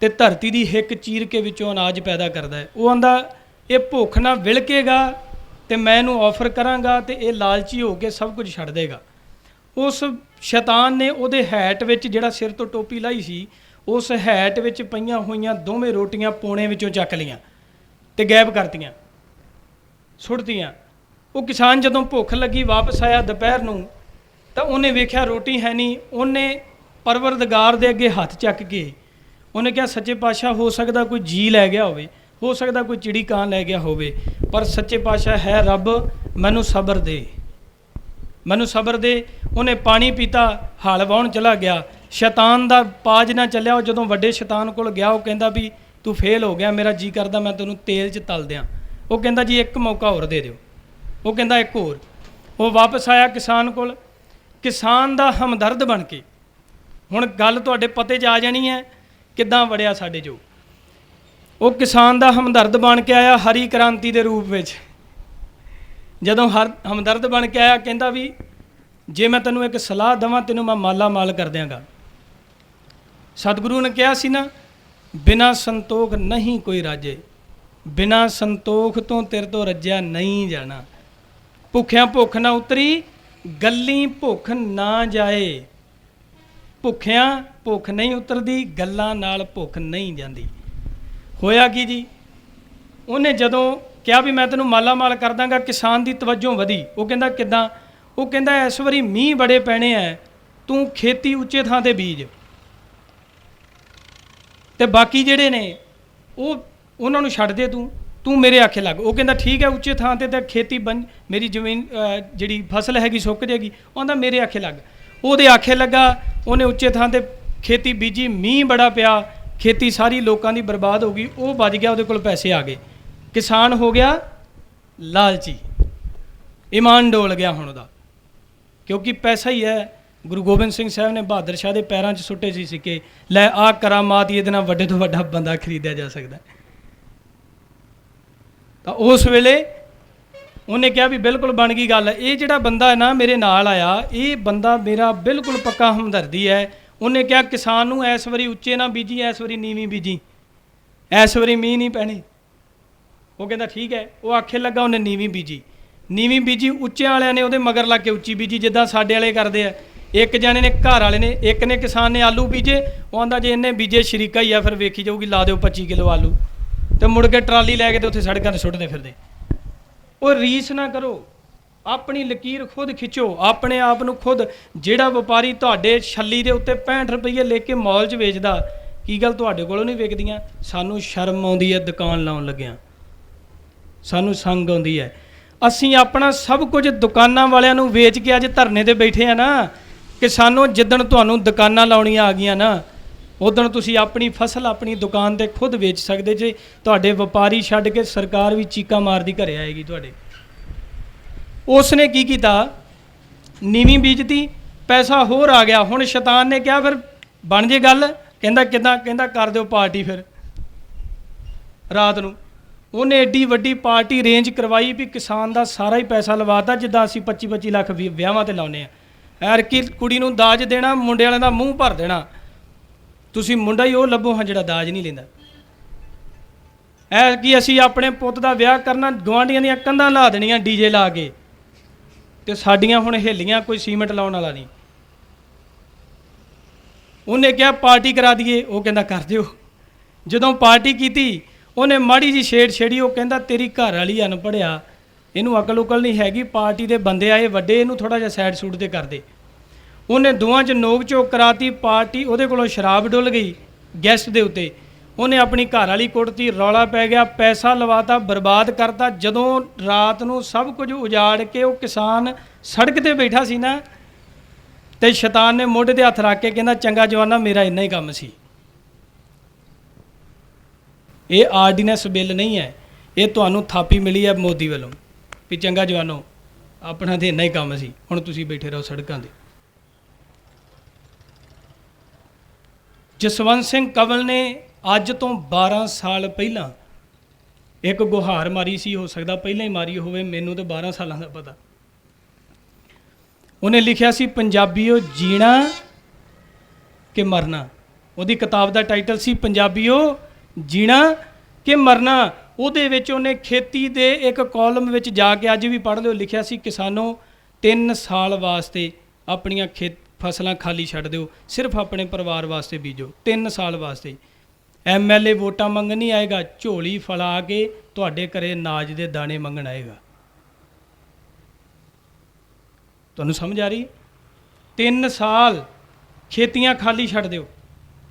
ਅਤੇ ਧਰਤੀ ਦੀ ਹਿੱਕ ਚੀਰ ਕੇ ਵਿੱਚੋਂ ਅਨਾਜ ਪੈਦਾ ਕਰਦਾ ਹੈ, ਉਹ ਆਂਦਾ ਇਹ ਭੁੱਖ ਨਾਲ ਵਿਲਕੇਗਾ ਅਤੇ ਮੈਂ ਇਹਨੂੰ ਆਫਰ ਕਰਾਂਗਾ ਅਤੇ ਇਹ ਲਾਲਚੀ ਹੋ ਕੇ ਸਭ ਕੁਝ ਛੱਡ ਦੇਗਾ। ਉਸ ਸ਼ੈਤਾਨ ਨੇ ਉਹਦੇ ਹੈਟ ਵਿੱਚ, ਜਿਹੜਾ ਸਿਰ ਤੋਂ ਟੋਪੀ ਲਾਈ ਸੀ, ਉਸ ਹੈਟ ਵਿੱਚ ਪਈਆਂ ਹੋਈਆਂ ਦੋਵੇਂ ਰੋਟੀਆਂ ਪੋਣੇ ਵਿੱਚੋਂ ਚੱਕ ਲਈਆਂ ਅਤੇ ਗਾਇਬ ਕਰਤੀਆਂ, ਸੁੱਟਤੀਆਂ। ਉਹ ਕਿਸਾਨ ਜਦੋਂ ਭੁੱਖ ਲੱਗੀ ਵਾਪਸ ਆਇਆ ਦੁਪਹਿਰ ਨੂੰ, ਤਾਂ ਉਹਨੇ ਵੇਖਿਆ ਰੋਟੀ ਹੈ ਨਹੀਂ। ਉਹਨੇ ਪਰਵਰਦਗਾਰ ਦੇ ਅੱਗੇ ਹੱਥ ਚੱਕ ਕੇ ਉਹਨੇ ਕਿਹਾ, ਸੱਚੇ ਪਾਤਸ਼ਾਹ, ਹੋ ਸਕਦਾ ਕੋਈ ਜੀ ਲੈ ਗਿਆ ਹੋਵੇ, ਹੋ ਸਕਦਾ ਕੋਈ ਚਿੜੀ ਕਾਂ ਲੈ ਗਿਆ ਹੋਵੇ, ਪਰ ਸੱਚੇ ਪਾਤਸ਼ਾਹ ਹੈ ਰੱਬ, ਮੈਨੂੰ ਸਬਰ ਦੇ, ਮੈਨੂੰ ਸਬਰ ਦੇ। ਉਹਨੇ ਪਾਣੀ ਪੀਤਾ, ਹਲ ਵਾਹੁਣ ਚਲਾ ਗਿਆ। ਸ਼ੈਤਾਨ ਦਾ ਪਾਜ ਨਾ ਚੱਲਿਆ। ਉਹ ਜਦੋਂ ਵੱਡੇ ਸ਼ੈਤਾਨ ਕੋਲ ਗਿਆ, ਉਹ ਕਹਿੰਦਾ ਵੀ ਤੂੰ ਫੇਲ ਹੋ ਗਿਆ, ਮੇਰਾ ਜੀ ਕਰਦਾ ਮੈਂ ਤੈਨੂੰ ਤੇਲ 'ਚ ਤਲ ਦਿਆਂ। ਉਹ ਕਹਿੰਦਾ ਜੀ ਇੱਕ ਮੌਕਾ ਹੋਰ ਦੇ ਦਿਓ। ਉਹ ਕਹਿੰਦਾ ਇੱਕ ਹੋਰ। ਉਹ ਵਾਪਸ ਆਇਆ ਕਿਸਾਨ ਕੋਲ, ਕਿਸਾਨ ਦਾ ਹਮਦਰਦ ਬਣ ਕੇ। ਹੁਣ ਗੱਲ ਤੁਹਾਡੇ ਪਤੇ 'ਚ ਆ ਜਾਣੀ ਹੈ ਕਿੱਦਾਂ ਵੜਿਆ ਸਾਡੇ ਜੋ। ਉਹ ਕਿਸਾਨ ਦਾ ਹਮਦਰਦ ਬਣ ਕੇ ਆਇਆ ਹਰੀ ਕ੍ਰਾਂਤੀ ਦੇ ਰੂਪ ਵਿੱਚ। ਜਦੋਂ ਹਮਦਰਦ ਬਣ ਕੇ ਆਇਆ, ਕਹਿੰਦਾ ਵੀ ਜੇ ਮੈਂ ਤੈਨੂੰ ਇੱਕ ਸਲਾਹ ਦੇਵਾਂ, ਤੈਨੂੰ ਮੈਂ ਮਾਲਾ ਮਾਲ ਕਰ ਦਿਆਂਗਾ। ਸਤਿਗੁਰੂ ਨੇ ਕਿਹਾ ਸੀ ਨਾ, ਬਿਨਾਂ ਸੰਤੋਖ ਨਹੀਂ ਕੋਈ ਰਾਜੇ, ਬਿਨਾਂ ਸੰਤੋਖ ਤੋਂ ਤੇਰੇ ਤੋਂ ਰੱਜਿਆ ਨਹੀਂ ਜਾਣਾ। ਭੁੱਖਿਆਂ ਭੁੱਖ ਨਾ ਉਤਰੀ, ਗੱਲੀਂ ਭੁੱਖ ਨਾ ਜਾਏ। ਭੁੱਖਿਆਂ ਭੁੱਖ ਨਹੀਂ ਉਤਰਦੀ, ਗੱਲਾਂ ਨਾਲ ਭੁੱਖ ਨਹੀਂ ਜਾਂਦੀ। ਹੋਇਆ ਕੀ ਜੀ, ਉਹਨੇ ਜਦੋਂ ਕਿਹਾ ਵੀ ਮੈਂ ਤੈਨੂੰ ਮਾਲਾ ਮਾਲ ਕਰ ਦਾਂਗਾ, ਕਿਸਾਨ ਦੀ ਤਵੱਜੋ ਵਧੀ। ਉਹ ਕਹਿੰਦਾ ਕਿੱਦਾਂ? ਉਹ ਕਹਿੰਦਾ ਇਸ ਵਾਰੀ ਮੀਂਹ ਬੜੇ ਪੈਣੇ ਹੈ, ਤੂੰ ਖੇਤੀ ਉੱਚੇ ਥਾਂ 'ਤੇ ਬੀਜ, ਅਤੇ ਬਾਕੀ ਜਿਹੜੇ ਨੇ ਉਹਨਾਂ ਨੂੰ ਛੱਡ ਦੇ, ਤੂੰ ਮੇਰੇ ਆਖੇ ਲੱਗ। ਉਹ ਕਹਿੰਦਾ ਠੀਕ ਹੈ, ਉੱਚੇ ਥਾਂ 'ਤੇ ਤਾਂ ਖੇਤੀ ਮੇਰੀ ਜ਼ਮੀਨ ਜਿਹੜੀ ਫਸਲ ਹੈਗੀ ਸੁੱਕ ਜਾਏਗੀ। ਉਹ ਕਹਿੰਦਾ ਮੇਰੇ ਆਖੇ ਲੱਗ। ਉਹਦੇ ਆਖੇ ਲੱਗਾ, ਉਹਨੇ ਉੱਚੇ ਥਾਂ 'ਤੇ ਖੇਤੀ ਬੀਜੀ। ਮੀਂਹ ਬੜਾ ਪਿਆ, ਖੇਤੀ ਸਾਰੀ ਲੋਕਾਂ ਦੀ ਬਰਬਾਦ ਹੋ ਗਈ। ਉਹ ਬਚ ਗਿਆ, ਉਹਦੇ ਕੋਲ ਪੈਸੇ ਆ ਗਏ। ਕਿਸਾਨ ਹੋ ਗਿਆ ਲਾਲਚੀ, ਈਮਾਨ ਡੋਲ ਗਿਆ ਹੁਣ ਉਹਦਾ, ਕਿਉਂਕਿ ਪੈਸਾ ਹੀ ਹੈ। ਗੁਰੂ ਗੋਬਿੰਦ ਸਿੰਘ ਸਾਹਿਬ ਨੇ ਬਹਾਦਰ ਸ਼ਾਹ ਦੇ ਪੈਰਾਂ 'ਚ ਸੁੱਟੇ ਸੀ ਸਿੱਕੇ, ਲੈ ਆਹ ਕਰਾਮਾਤ ਹੀ, ਇਹਦੇ ਨਾਲ ਵੱਡੇ ਤੋਂ ਵੱਡਾ ਬੰਦਾ ਖਰੀਦਿਆ ਜਾ ਸਕਦਾ। ਤਾਂ ਉਸ ਵੇਲੇ ਉਹਨੇ ਕਿਹਾ ਵੀ ਬਿਲਕੁਲ ਬਣ ਗਈ ਗੱਲ। ਇਹ ਜਿਹੜਾ ਬੰਦਾ ਹੈ ਨਾ ਮੇਰੇ ਨਾਲ ਆਇਆ, ਇਹ ਬੰਦਾ ਮੇਰਾ ਬਿਲਕੁਲ ਪੱਕਾ ਹਮਦਰਦੀ ਹੈ। ਉਹਨੇ ਕਿਹਾ ਕਿਸਾਨ ਨੂੰ ਇਸ ਵਾਰੀ ਉੱਚੇ ਨਾ ਬੀਜੀ, ਇਸ ਵਾਰੀ ਨੀਵੀਂ ਬੀਜੀ, ਇਸ ਵਾਰੀ ਮੀਂਹ ਨਹੀਂ ਪੈਣੇ। ਉਹ ਕਹਿੰਦਾ ਠੀਕ ਹੈ। ਉਹ ਆਖੇ ਲੱਗਾ, ਉਹਨੇ ਨੀਵੀਂ ਬੀਜੀ। ਉੱਚਿਆਂ ਵਾਲਿਆਂ ਨੇ ਉਹਦੇ ਮਗਰ ਲੱਗ ਕੇ ਉੱਚੀ ਬੀਜੀ, ਜਿੱਦਾਂ ਸਾਡੇ ਵਾਲੇ ਕਰਦੇ ਆ। ਇੱਕ ਜਾਣੇ ਨੇ, ਘਰ ਵਾਲੇ ਨੇ, ਇੱਕ ਨੇ ਕਿਸਾਨ ਨੇ ਆਲੂ ਬੀਜੇ। ਉਹ ਆਂਦਾ ਜੇ ਇਹਨੇ ਬੀਜੇ ਸ਼ਰੀਕਾ ਹੀ ਆ, ਫਿਰ ਵੇਖੀ ਜਾਊਗੀ, ਲਾ ਦਿਓ 25 ਕਿਲੋ ਆਲੂ, ਅਤੇ ਮੁੜ ਕੇ ਟਰਾਲੀ ਲੈ ਕੇ ਤੇ ਉੱਥੇ ਸੜਕਾਂ 'ਤੇ ਸੁੱਟਦੇ ਫਿਰਦੇ। ਉਹ ਰੀਸ ਨਾ ਕਰੋ, ਆਪਣੀ ਲਕੀਰ ਖੁਦ ਖਿੱਚੋ, ਆਪਣੇ ਆਪ ਨੂੰ ਖੁਦ। ਜਿਹੜਾ ਵਪਾਰੀ ਤੁਹਾਡੇ ਛੱਲੀ ਦੇ ਉੱਤੇ 65 ਰੁਪਏ ਲੈ ਕੇ ਮੌਲ 'ਚ ਵੇਚਦਾ, ਕੀ ਗੱਲ ਤੁਹਾਡੇ ਕੋਲੋਂ ਨਹੀਂ ਵਿਕਦੀਆਂ? ਸਾਨੂੰ ਸ਼ਰਮ ਆਉਂਦੀ ਹੈ ਦੁਕਾਨ ਲਾਉਣ ਲੱਗਿਆਂ, ਸਾਨੂੰ ਸੰਗ ਆਉਂਦੀ ਹੈ। ਅਸੀਂ ਆਪਣਾ ਸਭ ਕੁਝ ਦੁਕਾਨਾਂ ਵਾਲਿਆਂ ਨੂੰ ਵੇਚ ਕੇ ਅੱਜ ਧਰਨੇ 'ਤੇ ਬੈਠੇ ਆ ਨਾ। ਕਿ ਸਾਨੂੰ ਜਿੱਦਣ ਤੁਹਾਨੂੰ ਦੁਕਾਨਾਂ ਲਾਉਣੀਆਂ ਆ ਗਈਆਂ ਨਾ, ਉਦਣ ਤੁਸੀਂ ਆਪਣੀ ਫਸਲ ਆਪਣੀ ਦੁਕਾਨ 'ਤੇ ਖੁਦ ਵੇਚ ਸਕਦੇ ਜੇ। ਤੁਹਾਡੇ ਵਪਾਰੀ ਛੱਡ ਕੇ ਸਰਕਾਰ ਵੀ ਚੀਕਾਂ ਮਾਰਦੀ ਘਰੇ ਆਏਗੀ ਤੁਹਾਡੇ। ਉਸ ਨੇ ਕੀ ਕੀਤਾ? ਨੀਵੀਂ ਬੀਜਤੀ, ਪੈਸਾ ਹੋਰ ਆ ਗਿਆ। ਹੁਣ ਸ਼ੈਤਾਨ ਨੇ ਕਿਹਾ ਫਿਰ ਬਣ ਜੇ ਗੱਲ। ਕਹਿੰਦਾ ਕਿੱਦਾਂ? ਕਹਿੰਦਾ ਕਰ ਦਿਓ ਪਾਰਟੀ। ਫਿਰ ਰਾਤ ਨੂੰ ਉਹਨੇ ਐਡੀ ਵੱਡੀ ਪਾਰਟੀ ਅਰੇਂਜ ਕਰਵਾਈ ਵੀ ਕਿਸਾਨ ਦਾ ਸਾਰਾ ਹੀ ਪੈਸਾ ਲਵਾਤਾ, ਜਿੱਦਾਂ ਅਸੀਂ 25-25 ਲੱਖ ਵਿਆਹਾਂ 'ਤੇ ਲਾਉਂਦੇ ਹਾਂ। ਐਰਕੀ ਕੁੜੀ ਨੂੰ ਦਾਜ ਦੇਣਾ, ਮੁੰਡੇ ਵਾਲਿਆਂ ਦਾ ਮੂੰਹ ਭਰ ਦੇਣਾ। ਤੁਸੀਂ ਮੁੰਡਾ ਹੀ ਉਹ ਲੱਭੋ ਹਾਂ ਜਿਹੜਾ ਦਾਜ ਨਹੀਂ ਲੈਂਦਾ। ਐਰਕੀ ਅਸੀਂ ਆਪਣੇ ਪੁੱਤ ਦਾ ਵਿਆਹ ਕਰਨਾ, ਗੁਆਂਢੀਆਂ ਦੀਆਂ ਕੰਧਾਂ ਲਾ ਦੇਣੀਆਂ ਡੀਜੇ ਲਾ ਕੇ, ਅਤੇ ਸਾਡੀਆਂ ਹੁਣ ਹਿੱਲੀਆਂ, ਕੋਈ ਸੀਮੈਂਟ ਲਾਉਣ ਵਾਲਾ ਨਹੀਂ। ਉਹਨੇ ਕਿਹਾ ਪਾਰਟੀ ਕਰਾ ਦਈਏ। ਉਹ ਕਹਿੰਦਾ ਕਰ ਦਿਓ। ਜਦੋਂ ਪਾਰਟੀ ਕੀਤੀ, ਉਹਨੇ ਮਾੜੀ ਜੀ ਛੇੜ ਛੇੜੀ। ਉਹ ਕਹਿੰਦਾ ਤੇਰੀ ਘਰ ਵਾਲੀ ਅਨਪੜ੍ਹਿਆ, ਇਹਨੂੰ ਅਕਲ ਉਕਲ ਨਹੀਂ ਹੈਗੀ, ਪਾਰਟੀ ਦੇ ਬੰਦੇ ਆਏ ਵੱਡੇ, ਇਹਨੂੰ ਥੋੜ੍ਹਾ ਜਿਹਾ ਸਾਈਡ ਸੂਟ 'ਤੇ ਕਰਦੇ। ਉਹਨੇ ਦੋਵਾਂ 'ਚ ਨੋਕ ਝੋਕ ਕਰਾਤੀ। ਪਾਰਟੀ ਉਹਦੇ ਕੋਲੋਂ ਸ਼ਰਾਬ ਡੁੱਲ ਗਈ ਗੈਸਟ ਦੇ ਉੱਤੇ। ਉਹਨੇ ਆਪਣੀ ਘਰ ਵਾਲੀ ਕੁੱਟਤੀ, ਰੌਲਾ ਪੈ ਗਿਆ, ਪੈਸਾ ਲਵਾਤਾ, ਬਰਬਾਦ ਕਰਤਾ। ਜਦੋਂ ਰਾਤ ਨੂੰ ਸਭ ਕੁਝ ਉਜਾੜ ਕੇ ਉਹ ਕਿਸਾਨ ਸੜਕ 'ਤੇ ਬੈਠਾ ਸੀ ਨਾ, ਤੇ ਸ਼ੈਤਾਨ ਨੇ ਮੋਢੇ 'ਤੇ ਹੱਥ ਰੱਖ ਕੇ ਕਹਿੰਦਾ ਚੰਗਾ ਜਵਾਨਾ, ਮੇਰਾ ਇੰਨਾ ਹੀ ਕੰਮ ਸੀ। ਇਹ ਆਰਡੀਨੈਂਸ ਬਿੱਲ ਨਹੀਂ ਹੈ, ਇਹ ਤੁਹਾਨੂੰ ਥਾਪੀ ਮਿਲੀ ਹੈ ਮੋਦੀ ਵੱਲੋਂ ਵੀ ਚੰਗਾ ਜਵਾਨੋ, ਆਪਣਾ ਤਾਂ ਇੰਨਾ ਹੀ ਕੰਮ ਸੀ, ਹੁਣ ਤੁਸੀਂ ਬੈਠੇ ਰਹੋ ਸੜਕਾਂ 'ਤੇ। ਜਸਵੰਤ ਸਿੰਘ ਕੰਵਲ ਨੇ ਅੱਜ ਤੋਂ 12 ਸਾਲ ਪਹਿਲਾਂ ਇੱਕ ਗੁਹਾਰ ਮਾਰੀ ਸੀ, ਹੋ ਸਕਦਾ ਪਹਿਲਾਂ ਹੀ ਮਾਰੀ ਹੋਵੇ, ਮੈਨੂੰ ਤਾਂ 12 ਸਾਲਾਂ ਦਾ ਪਤਾ। ਉਹਨੇ ਲਿਖਿਆ ਸੀ ਪੰਜਾਬੀਓ ਜੀਣਾ ਕਿ ਮਰਨਾ। ਉਹਦੀ ਕਿਤਾਬ ਦਾ ਟਾਈਟਲ ਸੀ ਪੰਜਾਬੀਓ ਜੀਣਾ ਕਿ ਮਰਨਾ। ਉਹਦੇ ਵਿੱਚ ਉਹਨੇ ਖੇਤੀ ਦੇ ਇੱਕ ਕਾਲਮ ਵਿੱਚ ਜਾ ਕੇ, ਅੱਜ ਵੀ ਪੜ੍ਹ ਲਿਓ, ਲਿਖਿਆ ਸੀ ਕਿਸਾਨੋ 3 ਸਾਲ ਵਾਸਤੇ ਆਪਣੀਆਂ ਫਸਲਾਂ ਖਾਲੀ ਛੱਡ ਦਿਓ, ਸਿਰਫ ਆਪਣੇ ਪਰਿਵਾਰ ਵਾਸਤੇ ਬੀਜੋ, 3 ਸਾਲ ਵਾਸਤੇ। MLA ਵੋਟਾਂ ਮੰਗਣ ਨਹੀਂ ਆਏਗਾ, ਝੋਲੀ ਫਲਾ ਕੇ ਤੁਹਾਡੇ ਘਰੇ ਅਨਾਜ ਦੇ ਦਾਣੇ ਮੰਗਣ ਆਏਗਾ। ਤੁਹਾਨੂੰ ਸਮਝ ਆ ਰਹੀ? 3 ਸਾਲ ਖੇਤੀਆਂ ਖਾਲੀ ਛੱਡ ਦਿਓ,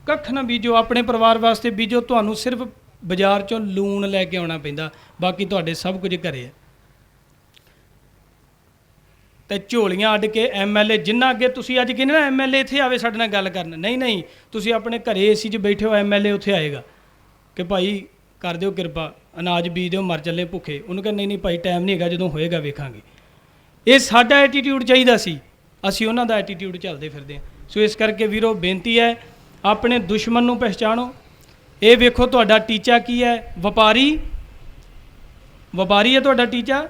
ਕੱਖ ਨਾ ਬੀਜੋ, ਆਪਣੇ ਪਰਿਵਾਰ ਵਾਸਤੇ ਬੀਜੋ। ਤੁਹਾਨੂੰ ਸਿਰਫ ਬਾਜ਼ਾਰ 'ਚੋਂ ਲੂਣ ਲੈ ਕੇ ਆਉਣਾ ਪੈਂਦਾ, ਬਾਕੀ ਤੁਹਾਡੇ ਸਭ ਕੁਝ ਘਰੇ ਹੈ। ਤੇ ਝੋਲੀਆਂ ਅੱਡ ਕੇ MLA, ਜਿੰਨਾ ਅੱਗੇ ਤੁਸੀਂ ਅੱਜ ਕਹਿੰਦੇ ਨਾ MLA ਇੱਥੇ ਆਵੇ ਸਾਡੇ ਨਾਲ ਗੱਲ ਕਰਨ, ਨਹੀਂ, ਤੁਸੀਂ ਆਪਣੇ ਘਰੇ AC 'ਚ ਬੈਠੇ ਹੋ, MLA ਉੱਥੇ ਆਏਗਾ ਕਿ ਭਾਈ ਕਰ ਦਿਓ ਕਿਰਪਾ, ਅਨਾਜ ਬੀਜ ਦਿਓ, ਮਰ ਚੱਲੇ ਭੁੱਖੇ। ਉਹਨੂੰ ਕਹਿੰਦੇ ਨਹੀਂ ਭਾਈ, ਟਾਈਮ ਨਹੀਂ ਹੈਗਾ, ਜਦੋਂ ਹੋਏਗਾ ਵੇਖਾਂਗੇ। ਇਹ ਸਾਡਾ ਐਟੀਟਿਊਡ ਚਾਹੀਦਾ ਸੀ, ਅਸੀਂ ਉਹਨਾਂ ਦਾ ਐਟੀਟਿਊਡ ਚੱਲਦੇ ਫਿਰਦੇ ਹਾਂ। ਸੋ ਇਸ ਕਰਕੇ ਵੀਰੋ ਬੇਨਤੀ ਹੈ, ਆਪਣੇ ਦੁਸ਼ਮਣ ਨੂੰ ਪਹਿਚਾਣੋ। ਇਹ ਵੇਖੋ ਤੁਹਾਡਾ ਟੀਚਾ ਕੀ ਹੈ। ਵਪਾਰੀ ਹੈ ਤੁਹਾਡਾ ਟੀਚਾ,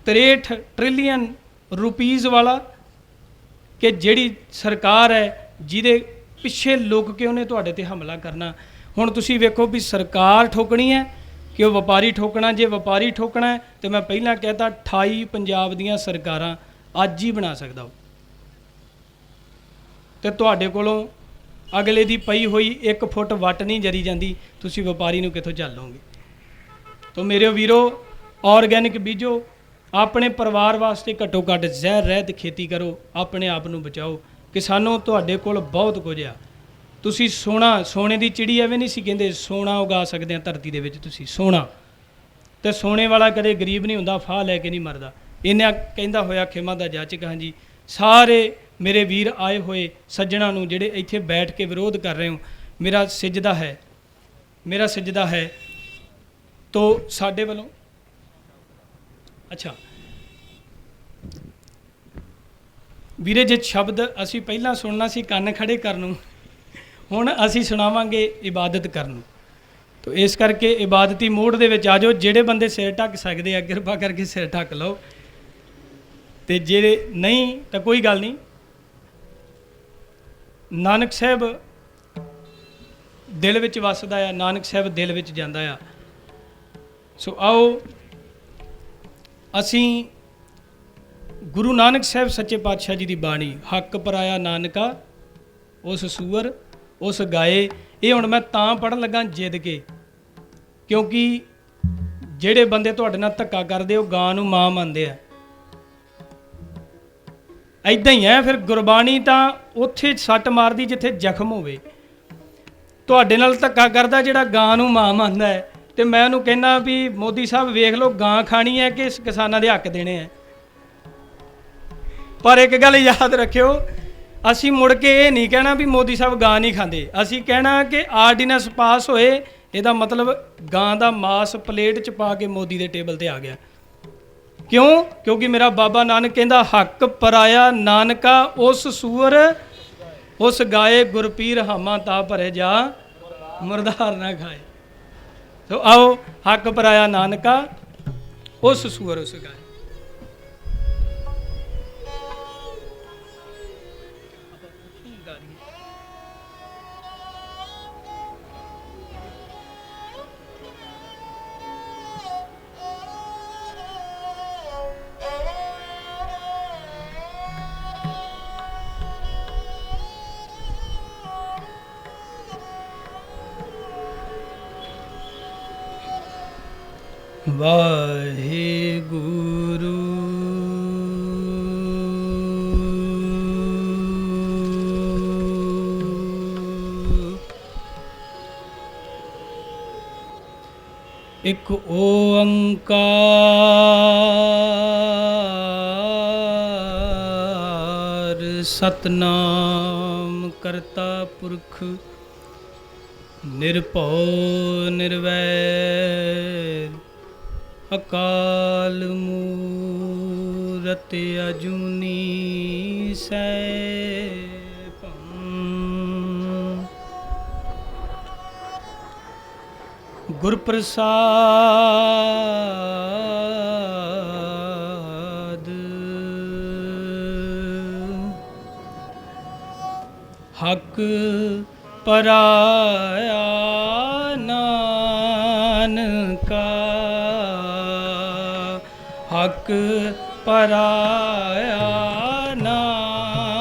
63 ਟ੍ਰਿਲੀਅਨ ਰੁਪੀਜ਼ ਵਾਲਾ, ਕਿ ਜਿਹੜੀ ਸਰਕਾਰ ਹੈ ਜਿਹਦੇ ਪਿੱਛੇ ਲੁਕ ਕੇ ਉਹਨੇ ਤੁਹਾਡੇ ਤੇ ਹਮਲਾ ਕਰਨਾ। ਹੁਣ ਤੁਸੀਂ ਵੇਖੋ ਵੀ ਸਰਕਾਰ ਠੋਕਣੀ ਹੈ ਕਿ ਉਹ ਵਪਾਰੀ ਠੋਕਣਾ। ਜੇ ਵਪਾਰੀ ਠੋਕਣਾ ਹੈ ਤੇ ਮੈਂ ਪਹਿਲਾਂ ਕਹਿਤਾ 28 ਪੰਜਾਬ ਦੀਆਂ ਸਰਕਾਰਾਂ ਅੱਜ ਹੀ ਬਣਾ ਸਕਦਾ ਉਹ, ਤੇ ਤੁਹਾਡੇ ਕੋਲੋਂ ਅਗਲੇ ਦੀ ਪਈ ਹੋਈ 1 ਫੁੱਟ ਵੱਟ ਨਹੀਂ ਜਰੀ ਜਾਂਦੀ, ਤੁਸੀਂ ਵਪਾਰੀ ਨੂੰ ਕਿੱਥੋਂ ਝੱਲੋਗੇ? ਤੋ ਮੇਰੇ ਵੀਰੋ, ਆਰਗੈਨਿਕ ਬੀਜੋ, ਆਪਣੇ ਪਰਿਵਾਰ ਵਾਸਤੇ ਘੱਟੋ ਘੱਟ ਜ਼ਹਿਰ ਰਹਿਤ ਖੇਤੀ ਕਰੋ, ਆਪਣੇ ਆਪ ਨੂੰ ਬਚਾਓ। ਕਿਸਾਨੋ ਤੁਹਾਡੇ ਕੋਲ ਬਹੁਤ ਕੁਝ ਆ, ਤੁਸੀਂ ਸੋਨੇ ਦੀ ਚਿੜੀ ਐਵੇਂ ਨਹੀਂ ਸੀ ਕਹਿੰਦੇ, ਸੋਨਾ ਉਗਾ ਸਕਦੇ ਆ ਧਰਤੀ ਦੇ ਵਿੱਚ ਤੁਸੀਂ, ਸੋਨਾ। ਤੇ ਸੋਨੇ ਵਾਲਾ ਕਦੇ ਗਰੀਬ ਨਹੀਂ ਹੁੰਦਾ, ਫਾਹ ਲੈ ਕੇ ਨਹੀਂ ਮਰਦਾ। ਇਹਨਾਂ ਕਹਿੰਦਾ ਹੋਇਆ ਖਿਮਾ ਦਾ ਜਾਚਕ ਹਾਂ ਜੀ। ਸਾਰੇ ਮੇਰੇ ਵੀਰ ਆਏ ਹੋਏ ਸੱਜਣਾ ਨੂੰ ਜਿਹੜੇ ਇੱਥੇ ਬੈਠ ਕੇ ਵਿਰੋਧ ਕਰ ਰਹੇ ਹੋ, ਮੇਰਾ ਸਿਜਦਾ ਹੈ ਤੋ ਸਾਡੇ ਵੱਲੋਂ। ਅੱਛਾ ਵੀਰੇ, ਜੇ ਸ਼ਬਦ ਅਸੀਂ ਪਹਿਲਾਂ ਸੁਣਨਾ ਸੀ ਕੰਨ ਖੜੇ ਕਰਨ ਨੂੰ, ਹੁਣ ਅਸੀਂ ਸੁਣਾਵਾਂਗੇ ਇਬਾਦਤ ਕਰਨ ਨੂੰ। ਤੋ ਇਸ ਕਰਕੇ ਇਬਾਦਤੀ ਮੋਡ ਦੇ ਵਿੱਚ ਆ ਜਾਓ। ਜਿਹੜੇ ਬੰਦੇ ਸਿਰ ਢੱਕ ਸਕਦੇ ਆ, ਕਿਰਪਾ ਕਰਕੇ ਸਿਰ ਢੱਕ ਲਓ, ਤੇ ਜਿਹੜੇ ਨਹੀਂ ਤਾਂ ਕੋਈ ਗੱਲ ਨਹੀਂ। ਨਾਨਕ ਸਾਹਿਬ ਦਿਲ ਵਿੱਚ ਵਸਦਾ ਆ, ਨਾਨਕ ਸਾਹਿਬ ਦਿਲ ਵਿੱਚ ਜਾਂਦਾ ਆ। ਸੋ ਆਓ ਅਸੀਂ ਗੁਰੂ ਨਾਨਕ ਸਾਹਿਬ ਸੱਚੇ ਪਾਤਸ਼ਾਹ ਜੀ ਦੀ ਬਾਣੀ, ਹੱਕ ਪਰਾਇਆ ਨਾਨਕਾ ਉਸ ਸੂਰ ਉਸ ਗਾਏ, ਇਹ ਹੁਣ ਮੈਂ ਤਾਂ ਪੜ੍ਹਨ ਲੱਗਾ ਜਿੱਦ ਕੇ, ਕਿਉਂਕਿ ਜਿਹੜੇ ਬੰਦੇ ਤੁਹਾਡੇ ਨਾਲ ਧੱਕਾ ਕਰਦੇ ਉਹ ਗਾਂ ਨੂੰ ਮਾਂ ਮੰਨਦੇ ਆ। ਇੱਦਾਂ ਹੀ ਹੈ ਫਿਰ ਗੁਰਬਾਣੀ ਤਾਂ ਉੱਥੇ ਸੱਟ ਮਾਰਦੀ ਜਿੱਥੇ ਜ਼ਖਮ ਹੋਵੇ। ਤੁਹਾਡੇ ਨਾਲ ਧੱਕਾ ਕਰਦਾ ਜਿਹੜਾ ਗਾਂ ਨੂੰ ਮਾਂ ਮੰਨਦਾ ਹੈ, ਤੇ ਮੈਂ ਉਹਨੂੰ ਕਹਿੰਦਾ ਵੀ ਮੋਦੀ ਸਾਹਿਬ ਵੇਖ ਲਓ, ਗਾਂ ਖਾਣੀ ਹੈ ਕਿ ਕਿਸਾਨਾਂ ਦੇ ਹੱਕ ਦੇਣੇ ਹੈ। ਪਰ ਇੱਕ ਗੱਲ ਯਾਦ ਰੱਖਿਓ, ਅਸੀਂ ਮੁੜ ਕੇ ਇਹ ਨਹੀਂ ਕਹਿਣਾ ਵੀ ਮੋਦੀ ਸਾਹਿਬ ਗਾਂ ਨਹੀਂ ਖਾਂਦੇ, ਅਸੀਂ ਕਹਿਣਾ ਕਿ ਆਰਡੀਨੈਂਸ ਪਾਸ ਹੋਏ, ਇਹਦਾ ਮਤਲਬ ਗਾਂ ਦਾ ਮਾਸ ਪਲੇਟ 'ਚ ਪਾ ਕੇ ਮੋਦੀ ਦੇ ਟੇਬਲ ਤੇ ਆ ਗਿਆ। ਕਿਉਂ? ਕਿਉਂਕਿ ਮੇਰਾ ਬਾਬਾ ਨਾਨਕ ਕਹਿੰਦਾ, ਹੱਕ ਪਰਾਇਆ ਨਾਨਕਾ ਉਸ ਸੂਰ ਉਸ ਗਾਏ, ਗੁਰਪੀਰ ਹਾਮਾ ਤਾ ਭਰੇ ਜਾ ਮੁਰਦਾਰ ਨਾ ਖਾਏ। ਸੋ ਆਓ, ਹੱਕ ਪਰਾਇਆ ਨਾਨਕਾ ਉਸ ਸੂਰ ਉਸ ਗਾਏ। ਵਾਹਿਗੁਰੂ ਇੱਕ ਓੰਕਾਰ ਸਤਨਾਮ ਕਰਤਾ ਪੁਰਖ ਨਿਰਭਉ ਨਿਰਵੈਰ ਅਕਾਲ ਮੂਰਤ ਅਜੂਨੀ ਸੈਭੰ। ਗੁਰ ਪ੍ਰਸਾਦ ਹਕ ਪਰਾਇਆ ਨਾਨਕਾ ਹਕ ਪਰਾਇਆ ਨਾਨਕਾ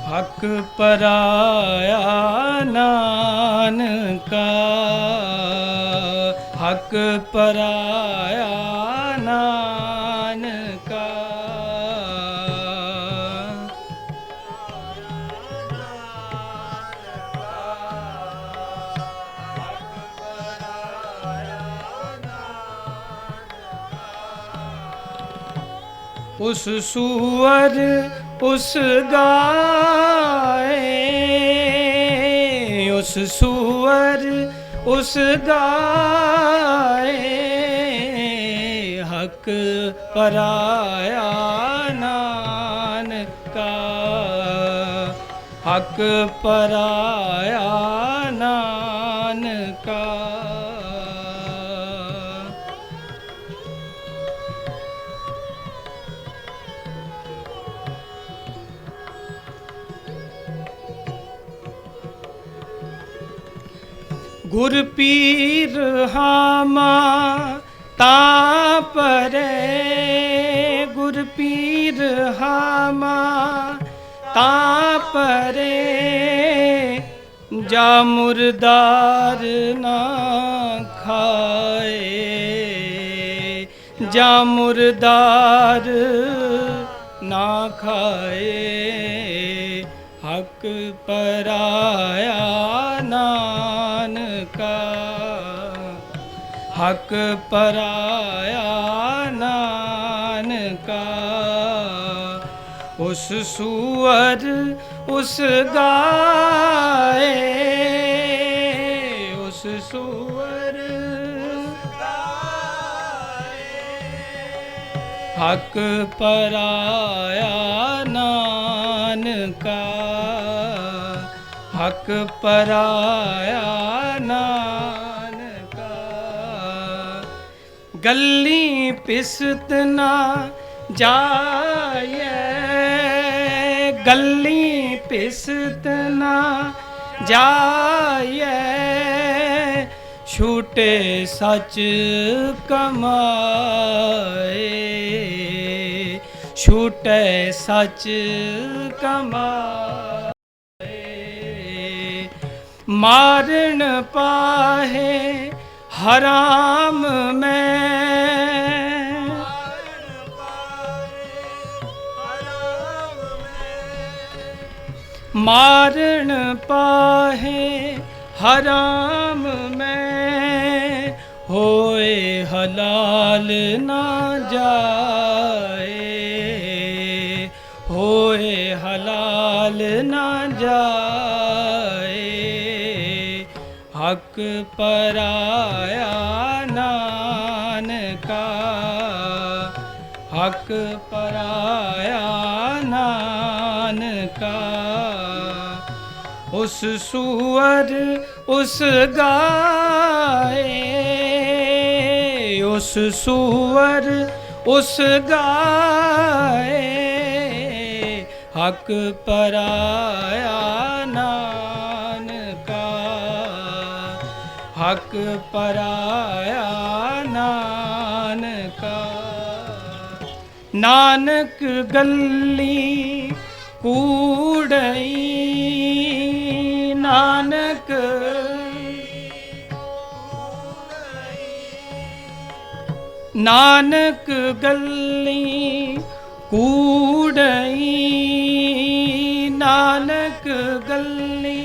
ਹਕ ਪਰਾਇਆ ਨਾਨਕਾ ਹਕ ਪਰਾਇਆ ਨਾਨਕਾ ਉਸ ਸੂਰ ਉਸ ਗਾਏ ਉਸ ਸੂਰ ਉਸ ਗਾਏ ਹਕ ਪਰਾਇਆ ਨਾਨਕਾ ਹਕ ਪਰਾਇਆ ਨਾਨਕਾ ਗੁਰ ਪੀਰ ਹਾਮਾ ਤਾਂ ਪਰੇ ਗੁਰ ਪੀਰ ਹਾਮਾ ਤਾਂ ਪਰੇ ਜਾ ਮੁਰਦਾਰ ਨਾ ਖਾਏ ਜਾ ਮੁਰਦਾਰ ਨਾ ਖਾਏ ਹਕ ਪਰਾਇਆ ਨਾਨਕਾ ਹਕ ਪਰਾਇਆ ਨਾਨਕਾ ਉਸ ਸੂਰ ਉਸ ਗਾਏ ਉਸ ਸੂਰ ਹਕ ਪਰਾਇਆ ਨਾਨਕਾ ਹਕ ਪਰਾਇਆ ਨਾਨਕਾ ਗੱਲੀ ਪਿਸਤ ਨਾ ਜਾਏ ਗੱਲੀ ਪਿਸਤ ਨਾ ਜਾਏ ਛੂਟੇ ਸੱਚ ਕਮਾਏ ਛੂਟੇ ਸੱਚ ਕਮਾਏ ਮਾਰਨ ਪਾਹੇ ਹਰਾਮ ਮਾਰਨ ਪਾਹੇ ਹਰਾਮ ਮੈਂ ਹੋਏ ਹਲਾਲ ਨਾ ਜਾਏ ਹੋਏ ਹਲਾਲ ਨਾ ਜਾਏ ਹਕ ਪਰਾਇਆ ਨਾਨਕਾ ਹਕ ਪਰਾਇਆ ਨਾਨਕਾ ਉਸ ਸੂਰ ਉਸ ਗਾਏ ਉਸ ਸੂਰ ਉਸ ਗਾਏ ਹਕ ਪਰਾਇਆ ਨਾਨਕਾ ਹਕ ਪਰਾਇਆ ਨਾਨਕਾ ਨਾਨਕ ਗੱਲੀ ਕੂੜਈ ਨਾਨਕ ਨਾਨਕ ਗੱਲੀ ਕੂੜਈ ਨਾਨਕ ਗੱਲੀ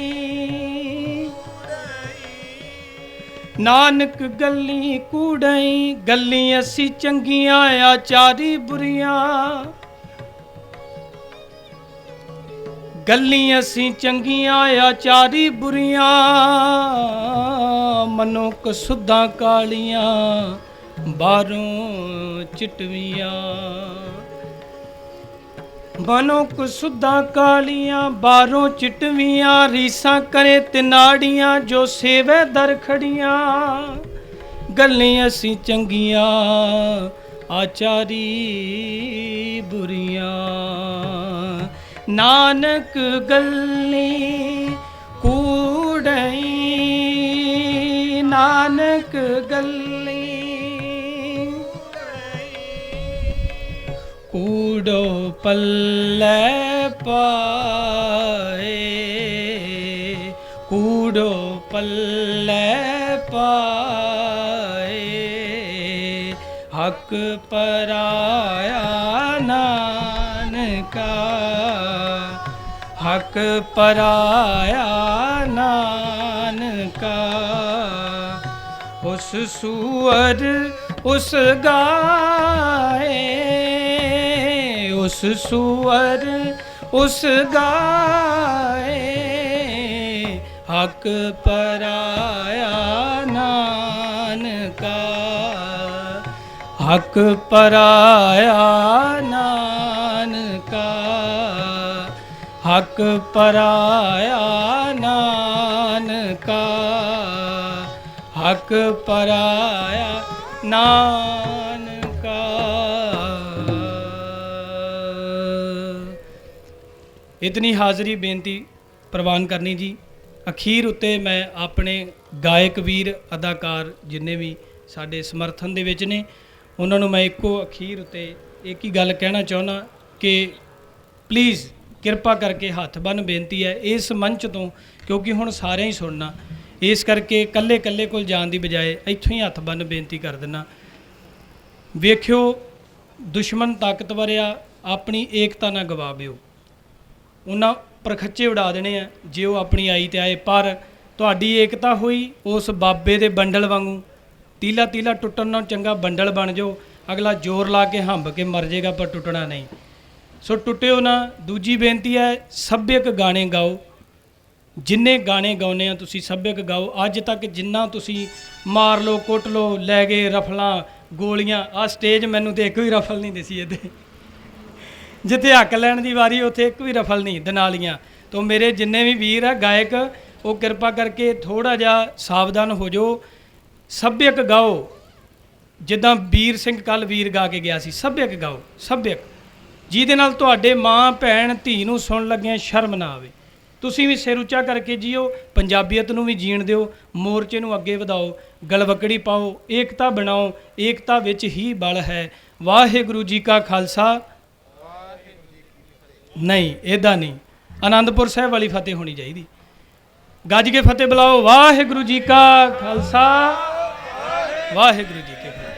ਨਾਨਕ ਗੱਲੀ ਕੂੜਈ ਗੱਲੀ ਅਸੀਂ ਚੰਗੀਆਂ ਆਚਾਰੀ ਬੁਰੀਆਂ गल्ली असी चंगियां आचारी बुरियां मनुख सुधा कालियां बारों चिटवियां मनुख सुधा कालियां बारों चिटवियां रीसा करे तिनाड़ियां जो सेवे दर खड़ियां गल्ली असी चंगियां आचारी बुरियां नानक गल्ली कूड़ई नानक गल्ली कूड़ो पल्ले पाए कूड़ो पल्ले पाए हक पराया नानका हक पराया नानका उस सुअर उस गाय उस सुअर उस गाय हक पराया नानका हक पराया नानका हक पराया नानका हक पराया नानका। इतनी हाज़री बेनती प्रवान करनी जी। अखीर उत्ते मैं अपने गायक वीर अदाकार जिन्ने भी साडे समर्थन दे विच ने उन्हां नूं मैं इक्को अखीर उत्ते एक ही गल कहना चाहुंदा कि प्लीज़ किरपा करके हत्थ बन बेनती है इस मंच तो क्योंकि हुण सारे ही सुनना इस करके कल्ले कल्ले कोल जाण दी बजाए इत्थों ही हत्थ बन बेनती कर देना। वेखियो दुश्मन ताकतवर आ अपनी एकता ना गवाबिओ उन्हां प्रखच्चे उड़ा देने आ जे वो अपनी आई ते आए पर तुहाडी एकता हुई उस बाबे दे बंडल वांगू तीला तीला टुटण नालों चंगा बंडल बन जाओ अगला जोर ला के हंब के मर जाएगा पर टुटना नहीं। सो टुटिओ ना। दूजी बेनती है सभ्यक गाने गाओ जिन्ने गाने गाउने आ तुसी सभ्यक गाओ। अज तक जिन्ना तुसी मार लो कुट लो लै गए रफलां गोलियां आ स्टेज मैनू तो एक भी रफल नहीं दिसी इहदे जिथे हक लैण दी वारी उत्थे एक भी रफल नहीं दनालियां। तो मेरे जिन्ने भी वीर है गायक वो किरपा करके थोड़ा जिहा सावधान हो जाओ सभ्यक गाओ जिद्दां वीर सिंह कल वीर गा के गया सी सभ्यक गाओ सभ्यक ਜਿਹਦੇ ਨਾਲ ਤੁਹਾਡੇ ਮਾਂ ਭੈਣ ਧੀ ਨੂੰ ਸੁਣ ਲੱਗਿਆਂ ਸ਼ਰਮ ਨਾ ਆਵੇ। ਤੁਸੀਂ ਵੀ ਸਿਰ ਉੱਚਾ ਕਰਕੇ ਜੀਓ ਪੰਜਾਬੀਅਤ ਨੂੰ ਵੀ ਜੀਣ ਦਿਓ ਮੋਰਚੇ ਨੂੰ ਅੱਗੇ ਵਧਾਓ ਗਲਵਕੜੀ ਪਾਓ ਏਕਤਾ ਬਣਾਓ ਏਕਤਾ ਵਿੱਚ ਹੀ ਬਲ ਹੈ। ਵਾਹਿਗੁਰੂ ਜੀ ਕਾ ਖਾਲਸਾ ਨਹੀਂ ਇੱਦਾਂ ਨਹੀਂ ਆਨੰਦਪੁਰ ਸਾਹਿਬ ਵਾਲੀ ਫਤਿਹ ਹੋਣੀ ਚਾਹੀਦੀ ਗੱਜ ਕੇ ਫਤਿਹ ਬੁਲਾਓ ਵਾਹਿਗੁਰੂ ਜੀ ਕਾ ਖਾਲਸਾ ਵਾਹਿਗੁਰੂ ਜੀ ਕੀ ਫਤਿਹ।